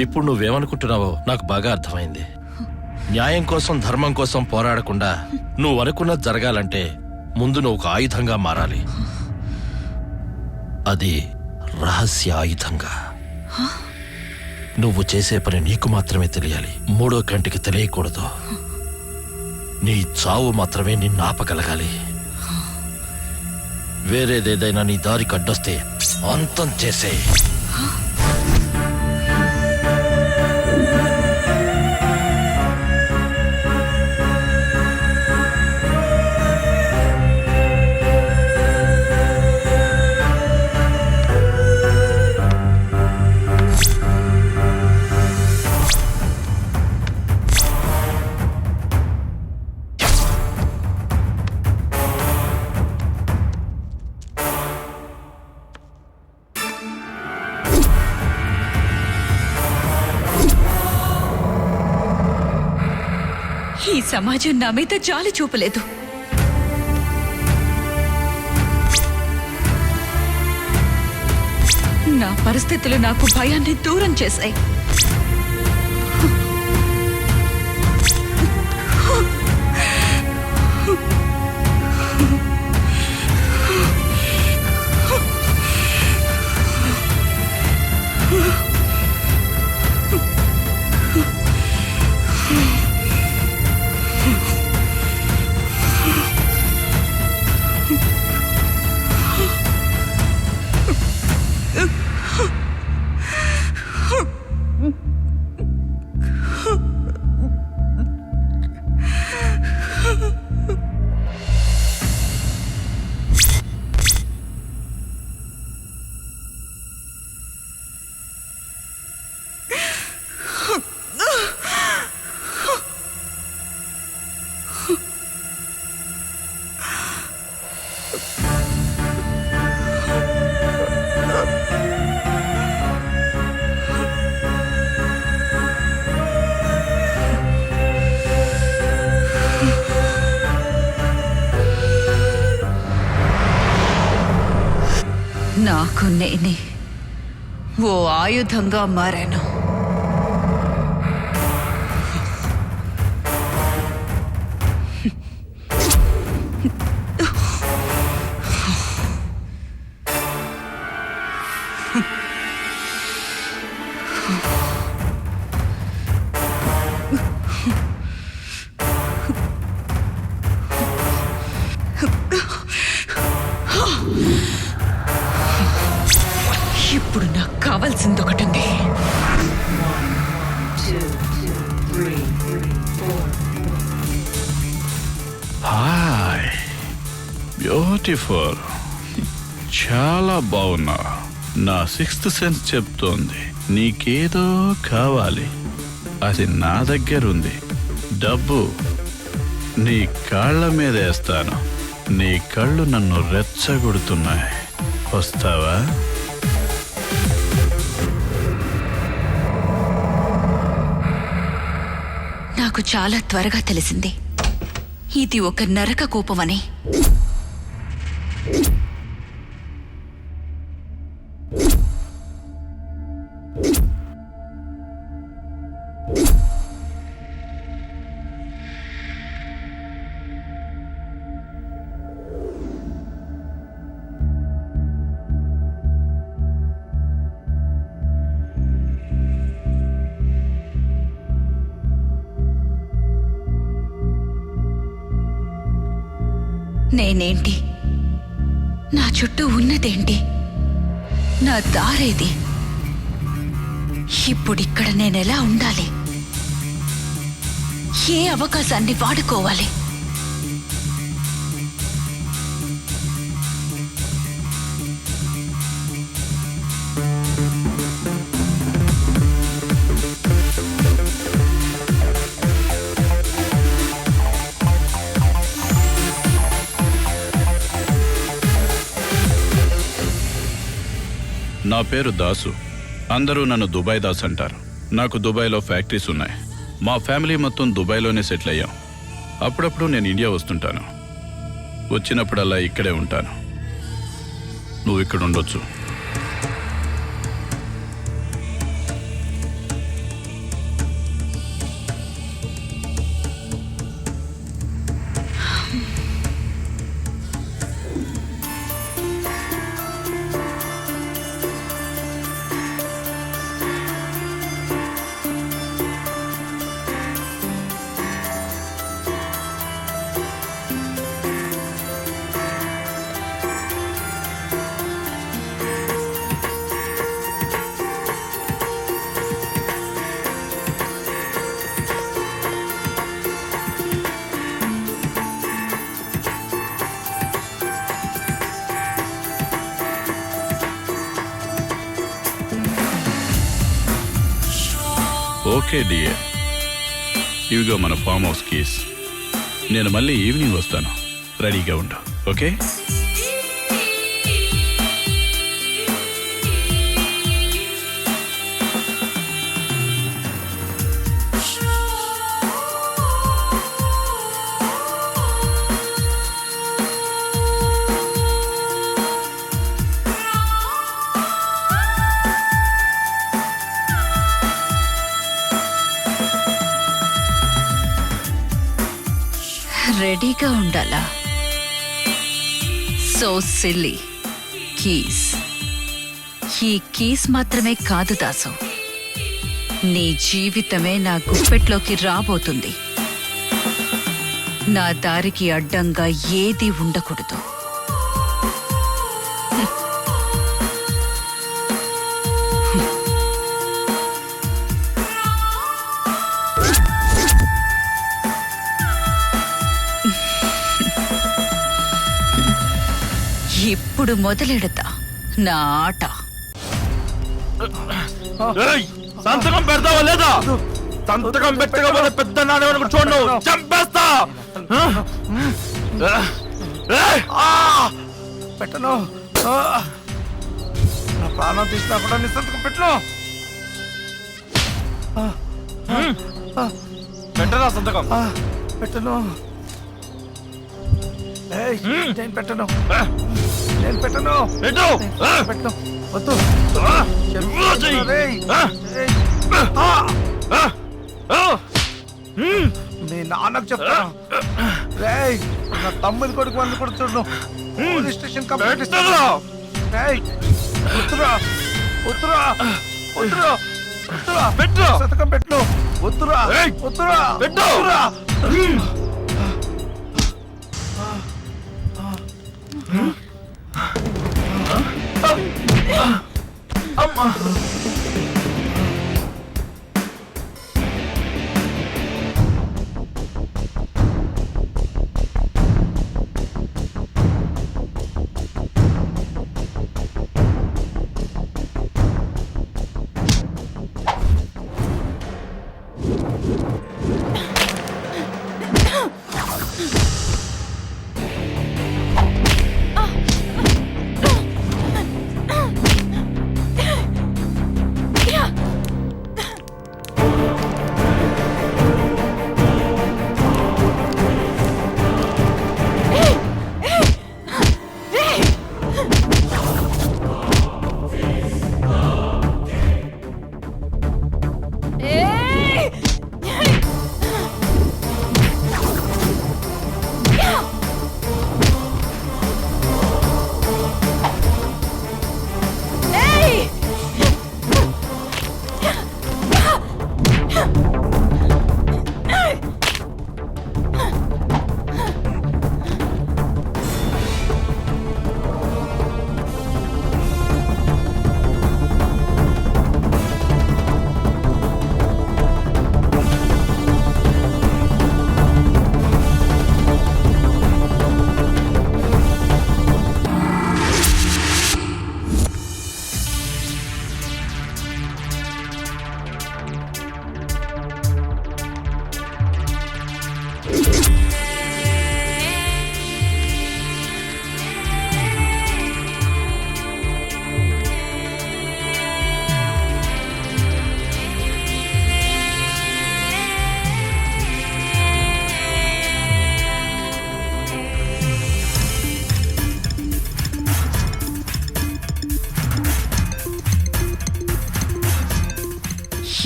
ఇప్పుడు నువ్వేమనుకుంటున్నావో నాకు బాగా అర్థమైంది. న్యాయం కోసం ధర్మం కోసం పోరాడకుండా నువ్వు అనుకున్నది జరగాలంటే ముందు నువ్వు ఒక ఆయుధంగా మారాలి. అది రహస్య ఆయుధంగా. నువ్వు చేసే పని నీకు మాత్రమే తెలియాలి, మూడో కంటికి తెలియకూడదు. నీ చావు మాత్రమే నిన్ను ఆపగలగాలి. వేరేదేదైనా నీ దారికి అడ్డొస్తే అంతం చేసే. ఈ సమాజం నా మీద జాలి చూపలేదు. నా పరిస్థితులు నాకు భయాన్ని దూరం చేశాయి. నాకు నేనే ఓ ఆయుధంగా మారాను. ఇప్పుడు నాకు కావాల్సింది ఒకటుంది. హాయ్, బ్యూటిఫుల్, చాలా బాగున్నా. నా సిక్స్త్ సెన్స్ చెప్తోంది నీకేదో కావాలి. అది నా దగ్గరుంది. డబ్బు నీ కాళ్ళ మీద వేస్తాను. నీ కళ్ళు నన్ను రెచ్చగొడుతున్నాయి. వస్తావా? నాకు చాలా త్వరగా తెలిసింది ఇది ఒక నరక కోపమని. నేనేంటి, నా చుట్టూ ఉన్నదేంటి, నా దారేది, ఇప్పుడిక్కడ నేనెలా ఉండాలి, ఏ అవకాశాన్ని వాడుకోవాలి? నా పేరు దాసు. అందరూ నన్ను దుబాయ్ దాస్ అంటారు. నాకు దుబాయ్లో ఫ్యాక్టరీస్ ఉన్నాయి. మా ఫ్యామిలీ మొత్తం దుబాయ్లోనే సెటిల్ అయ్యాం. అప్పుడప్పుడు నేను ఇండియా వస్తుంటాను. వచ్చినప్పుడల్లా ఇక్కడే ఉంటాను. నువ్వు ఇక్కడ ఉండొచ్చు. ఓకే డియర్, ఇవిగో మన ఫామ్ హౌస్ కీస్. నేను మళ్ళీ ఈవినింగ్ వస్తాను. రెడీగా ఉండు. ఓకే? రెడీగా ఉండాలా? So silly. కీస్, ఈ కీస్ మాత్రమే కాదు దాసు, నీ జీవితమే నా గుప్పెట్లోకి రాబోతుంది. నా దారికి అడ్డంగా ఏది ఉండకూడదు. ఇప్పుడు మొదలెడతా నా ఆట. సంతకం పెడతావా లేదా? సంతకం పెట్టకపోతే పెద్ద నాన్న చూడు, చంపేస్తా. పెట్టను, నా ప్రాణం తీసినా కూడా నీ సంతకం పెట్టను. పెట్టరా సంతకం? పెట్టను, నేను పెట్టను, నేను పెట్టను, పెట్టను, వద్దు. మీ నాన్నకు చెప్తా. రేయ్, నా తమ్ముడి కొడుకు వంద కూడా చూడు. పోలీస్ స్టేషన్ కంప్లైంట్ ఇస్తాను. రేయ్, వద్దురా, వద్దురా, వద్దురా, వద్దురా, పెట్టు సంతకం పెట్టు. వద్దురా, వద్దురా, పెట్టు. అమ్మా,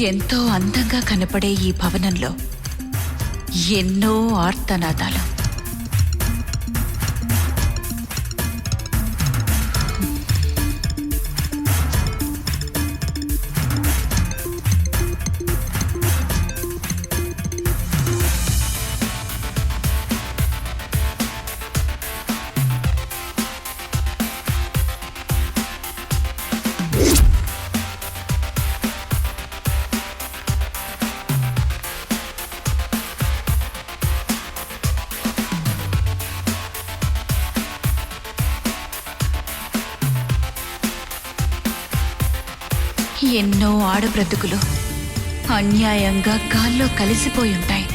ఎంతో అందంగా కనపడే ఈ భవనంలో ఎన్నో ఆర్తనాదాలు. ఎన్నో ఆడబ్రతుకులు అన్యాయంగా గాల్లో కలిసిపోయి ఉంటాయి.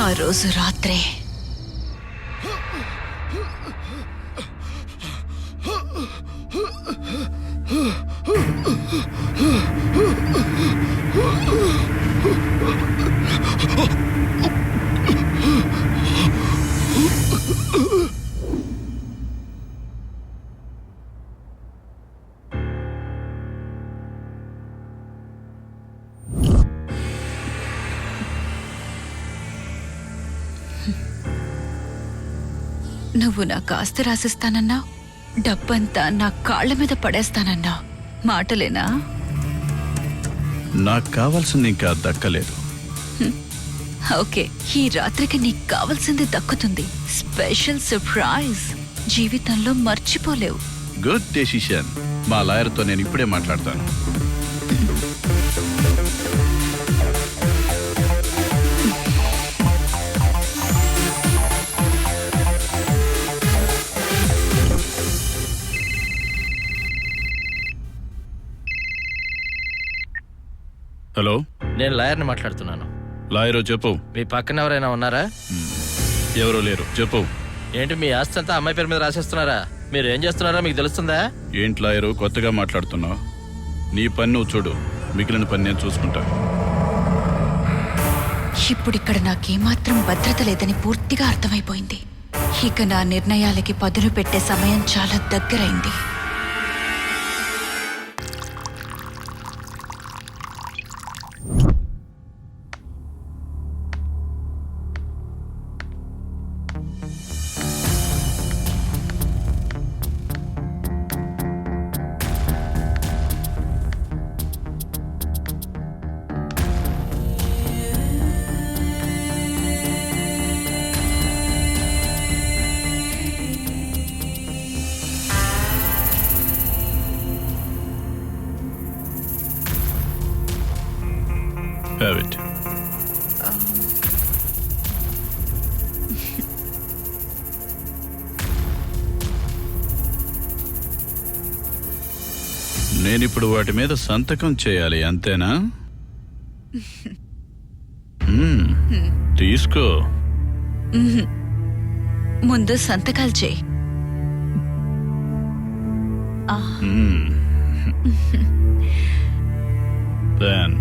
ఆ రోజు రాత్రే నువ్వు నాకు ఆస్తి రాసిస్తానన్నావు, డబ్బంతా నా కాళ్ల మీద పడేస్తానన్నావు. మాటలేనా? నాకు కావాల్సింది ఇంకా దక్కలేదు. ఓకే, ఈ రాత్రికి నీకు కావాల్సింది దక్కుతుంది. స్పెషల్ సర్ప్రైజ్, జీవితంలో మర్చిపోలేవు. Good decision. మా లాయర్తో నేను ఇప్పుడే మాట్లాడతాను. హలో, నేను లాయర్ని మాట్లాడుతున్నాను. లాయరు చెప్పు. మీ పక్కన ఎవరైనా ఉన్నారా? ఎవరూ లేరు, చెప్పు. ఏంటి మీ ఆస్తి అంతా అమ్మాయి పేరు మీద రాసేస్తున్నారా? మీరు ఏం చేస్తున్నారో మీకు తెలుస్తుందా? ఏంటి లాయరు కొత్తగా మాట్లాడుతున్నావు? నీ పని నువ్వు చూడు, మిగిలిన పని నేను చూసుకుంటా. ఇప్పుడిక్కడ నాకేమాత్రం భద్రత లేదని పూర్తిగా అర్థమైపోయింది. ఇక నా నిర్ణయాలకి పదును పెట్టే సమయం చాలా దగ్గరైంది. Have it. నేనిప్పుడు వాటి మీద సంతకం చేయాలి, అంతేనా? తీసుకో. ముందు సంతకాలు చేయి. Then.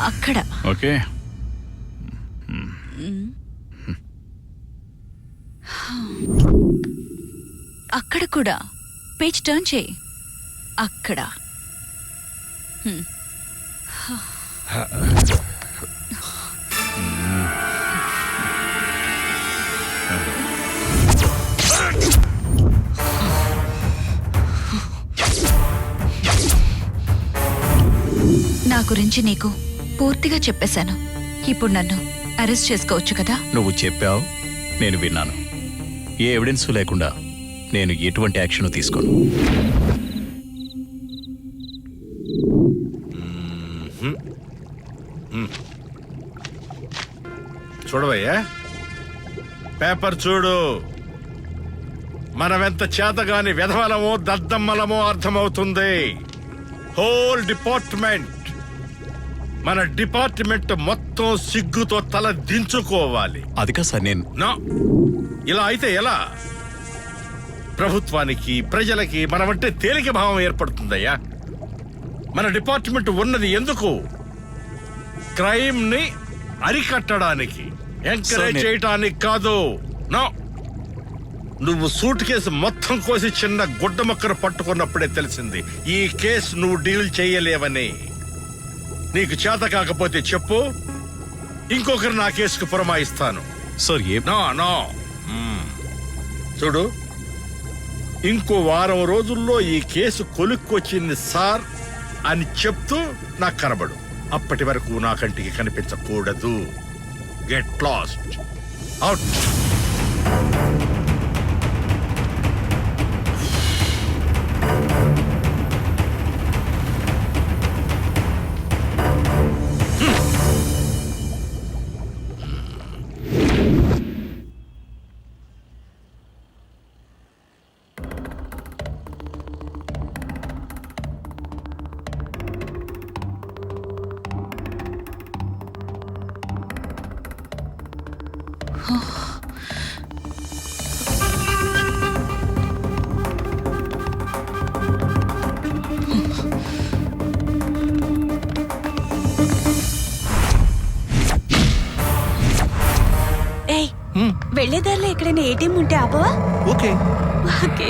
అక్కడ. ఓకే. అక్కడ కూడా పేజ్ టర్న్ చేయి. అక్కడ. గురించి నీకు పూర్తిగా చెప్పేశాను. ఇప్పుడు నన్ను అరెస్ట్ చేసుకోవచ్చు కదా? నువ్వు చెప్పావు, నేను విన్నాను. ఏ ఎవిడెన్స్ లేకుండా నేను ఎటువంటి యాక్షన్ తీసుకోను. చూడవయ్యా, పేపర్ చూడు. మనమెంత చేతగాని వెధవలమో దద్దమ్మలమో అర్థమవుతుంది. హోల్ డిపార్ట్మెంట్, మన డిపార్ట్మెంట్ మొత్తం సిగ్గుతో తల దించుకోవాలి. అది కాదు సార్, నేను నో, ఇలా అయితే ఎలా? ప్రభుత్వానికి ప్రజలకి మనమంటే తేలిక భావం ఏర్పడుతుందయ్యా. మన డిపార్ట్మెంట్ ఉన్నది ఎందుకు? క్రైమ్ ని అరికట్టడానికి, ఎంకరేజ్ చేయటానికి కాదు. నో, నువ్వు సూట్ కేసు మొత్తం కోసి చిన్న గుడ్డ మొక్కను పట్టుకున్నప్పుడే తెలిసింది ఈ కేసు నువ్వు డీల్ చేయలేవని. నీకు చేత కాకపోతే చెప్పు, ఇంకొకరు నా కేసుకు పురమాయిస్తాను. సార్ నో నో, చూడు, ఇంకో వారం రోజుల్లో ఈ కేసు కొలుక్కొచ్చింది సార్ అని చెప్తూ నాకు కనబడు. అప్పటి వరకు నా కంటికి కనిపించకూడదు. Get lost, out. వెళ్లేదారిలో ఎక్కడైనా ఏటీఎం ఉంటే ఆపవా? ఓకే. ఓకే.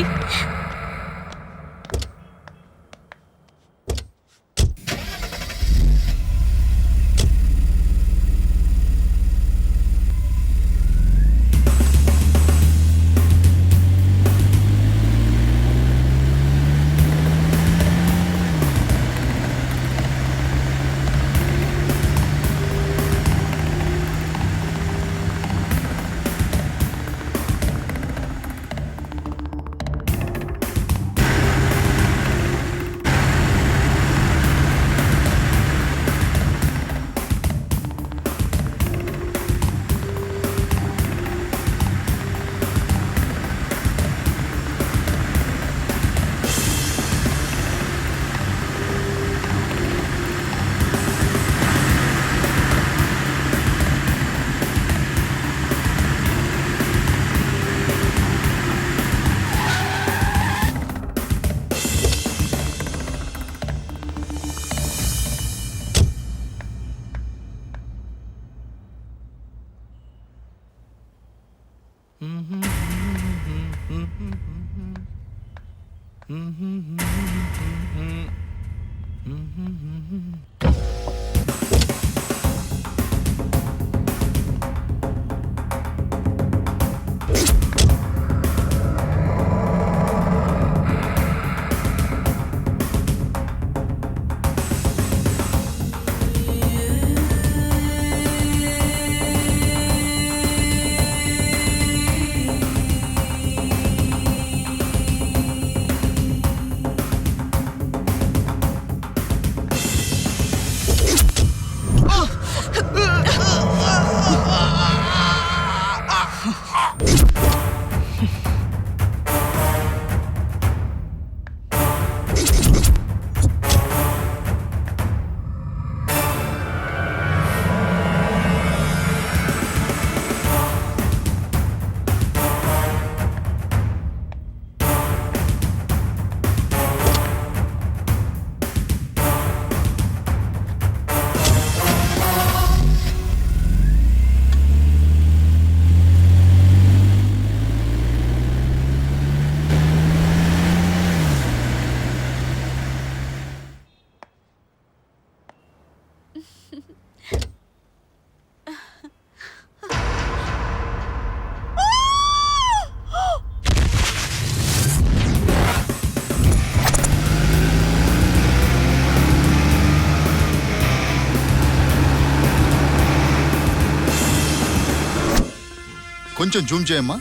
కొంచెం జూమ్ చేయమ్మా.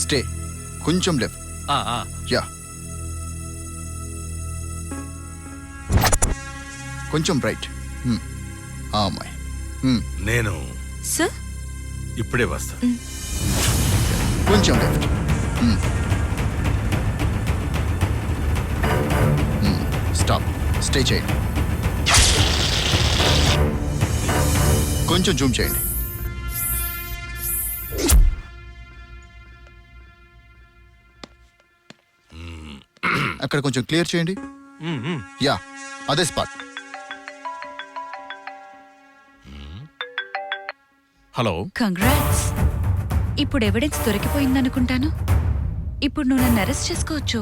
స్టే, కొంచెం లెఫ్ట్. యా, కొంచెం రైట్. అమ్మాయి నేను సార్ ఇప్పుడే వస్తా. కొంచెం లెఫ్ట్. స్టాప్, స్టే చేయండి. కొంచెం జూమ్ చేయండి. అక్కడ కొంచెం క్లియర్ చేయండి. యా, అదే స్పాట్. హలో. కంగ్రాట్స్. ఇప్పుడు ఎవిడెన్స్ దొరికిపోయిందనుకుంటాను. ఇప్పుడు నువ్వు నన్ను అరెస్ట్ చేసుకోవచ్చు,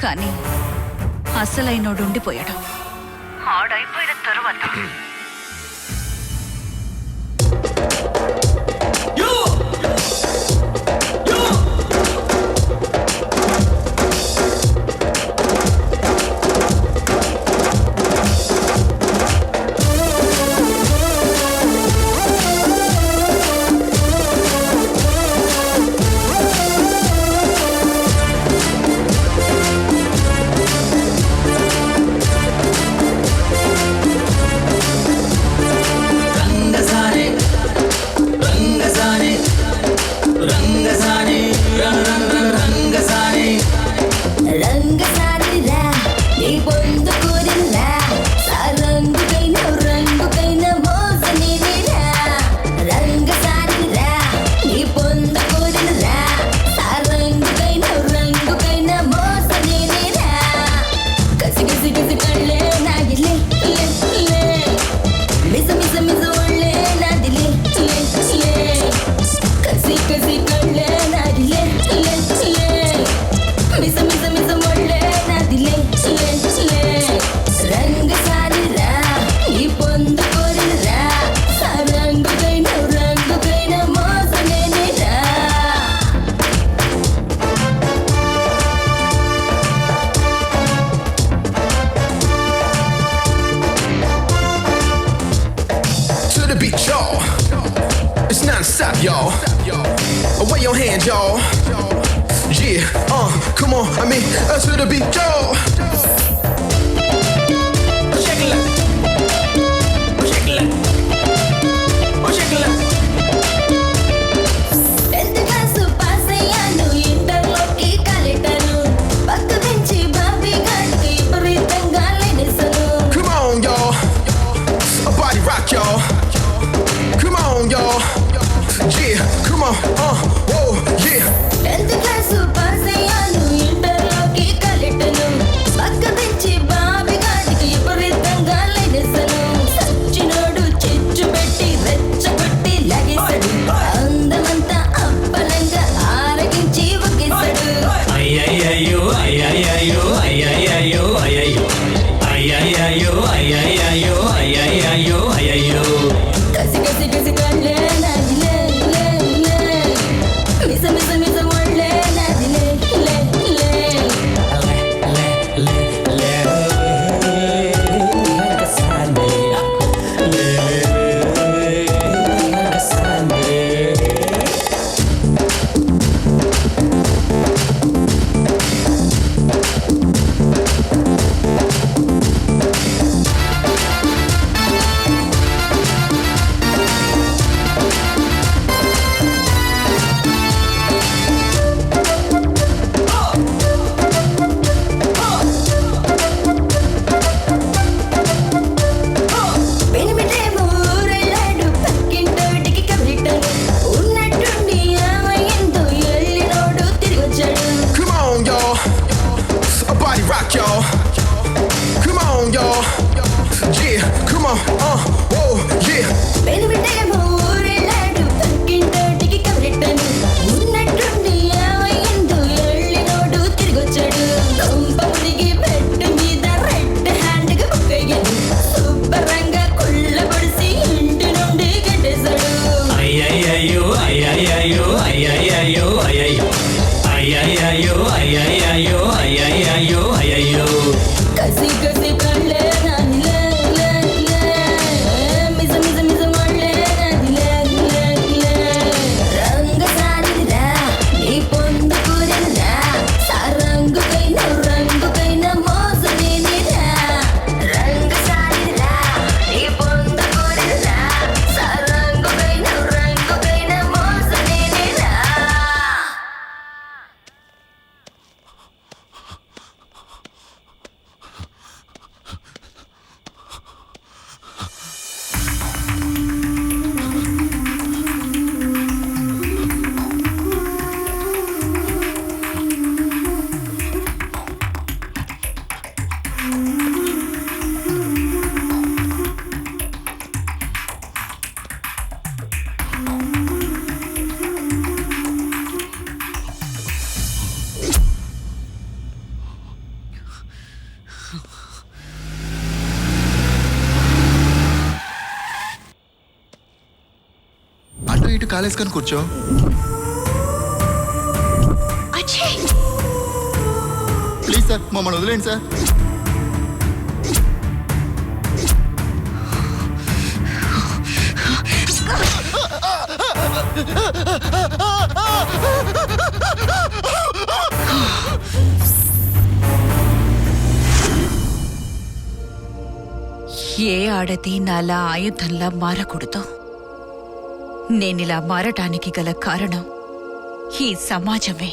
కానీ అసలైనోడు ఉండిపోయాడు. ఆడైపోయిన తరువాత y'all. Away your hands, y'all. Yeah, come on, I mean, to the beat, y'all. Shake it up. Shake it up. Shake it up. Come on, y'all. A body rock, y'all. Come on, y'all. Yeah, come on, whoa, yeah. 10th class pass అయ్యాను ఇంటర్లోకి కలెక్టను పక్క బెంచి బాబి గాడికి విపరీతంగా లెగసను సచ్చినోడు చిచ్చు పెట్టి రెచ్చగొట్టి లాగేశాడు అందమంతా అప్పలంగా ఆరగించి ఒకేశాడు అయ్యయ్యో అయ్యయ్యో అయ్యయ్యో అయ్యయ్యో అయ్యయ్యో అయ్యయ్యో అయ్యయ్యో అయ్యయ్యో కసి కసి కసి కళ్ళే నాగిలే ఇటు కాలేసుకొని కూర్చో. అజయ్ ప్లీజ్ సార్, మమ్మల్ని వదిలేండి సార్. ఏ ఆడది నాలా ఆయుధంలా మారకూడదు. నేనిలా మారటానికి గల కారణం ఈ సమాజమే.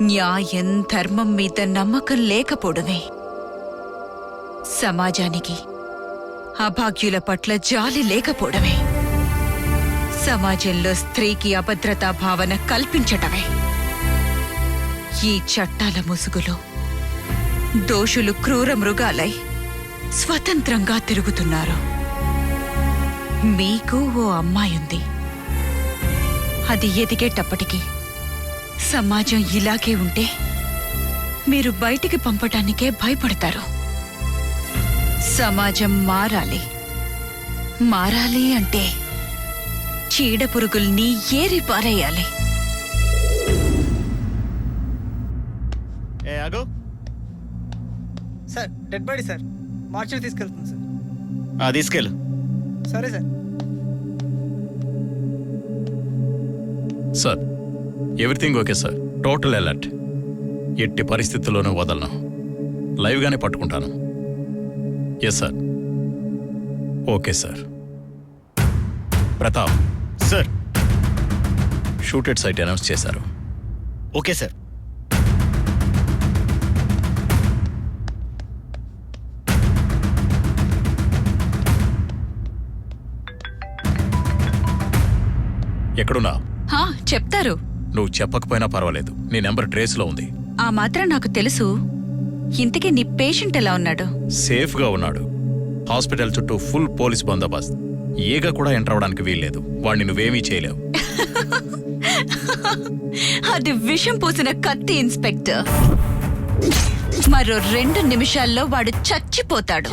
న్యాయం ధర్మం మీద నమ్మకం లేకపోవడమే. సమాజానికి అభాగ్యుల పట్ల జాలి లేకపోవడమే. సమాజంలో స్త్రీకి అభద్రతా భావన కల్పించటమే. ఈ చట్టాల ముసుగులో దోషులు క్రూర మృగాలై స్వతంత్రంగా తిరుగుతున్నారు. మీకు ఓ అమ్మాయుంది. అది ఎదిగేటప్పటికి సమాజం ఇలాగే ఉంటే మీరు బయటికి పంపటానికే భయపడతారు. సమాజం మారాలి. మారాలి అంటే చీడ పురుగుల్ని ఏరి పారేయాలి. సార్ డెడ్ బాడీ సార్, మార్చి తీసుకెళ్తుంది సార్. తీసుకెళ్ళు. సరే sir. Sir everything okay sir. Total alert. ఎట్టి పరిస్థితుల్లోనూ వదలను. లైవ్గానే పట్టుకుంటాను. Yes sir. Okay sir. Pratap sir. Shoot at sight announce చేశారు. Okay sir. ఎక్కడున్నా? హా, చెప్తారు. నువ్వు చెప్పకపోయినా పర్వాలేదు. నీ నెంబర్ ట్రేస్లో ఉంది. ఆ మాత్రం నాకు తెలుసు. ఇంతకీ నీ పేషెంట్ ఎలా ఉన్నాడు? సేఫ్గా ఉన్నాడు. హాస్పిటల్ చుట్టూ ఫుల్ పోలీస్ బందోబస్త్. ఈగ కూడా ఎంటర్ అవడానికి వీల్లేదు. వాడిని నువ్వేమీ చేయలేవు. అది విషం పూసిన కత్తి ఇన్స్పెక్టర్. మరో 2 నిమిషాల్లో వాడు చచ్చిపోతాడు.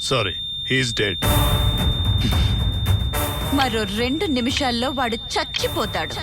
Sorry, he's dead. మరో 2 నిమిషాల్లో వాడు చచ్చిపోతాడు.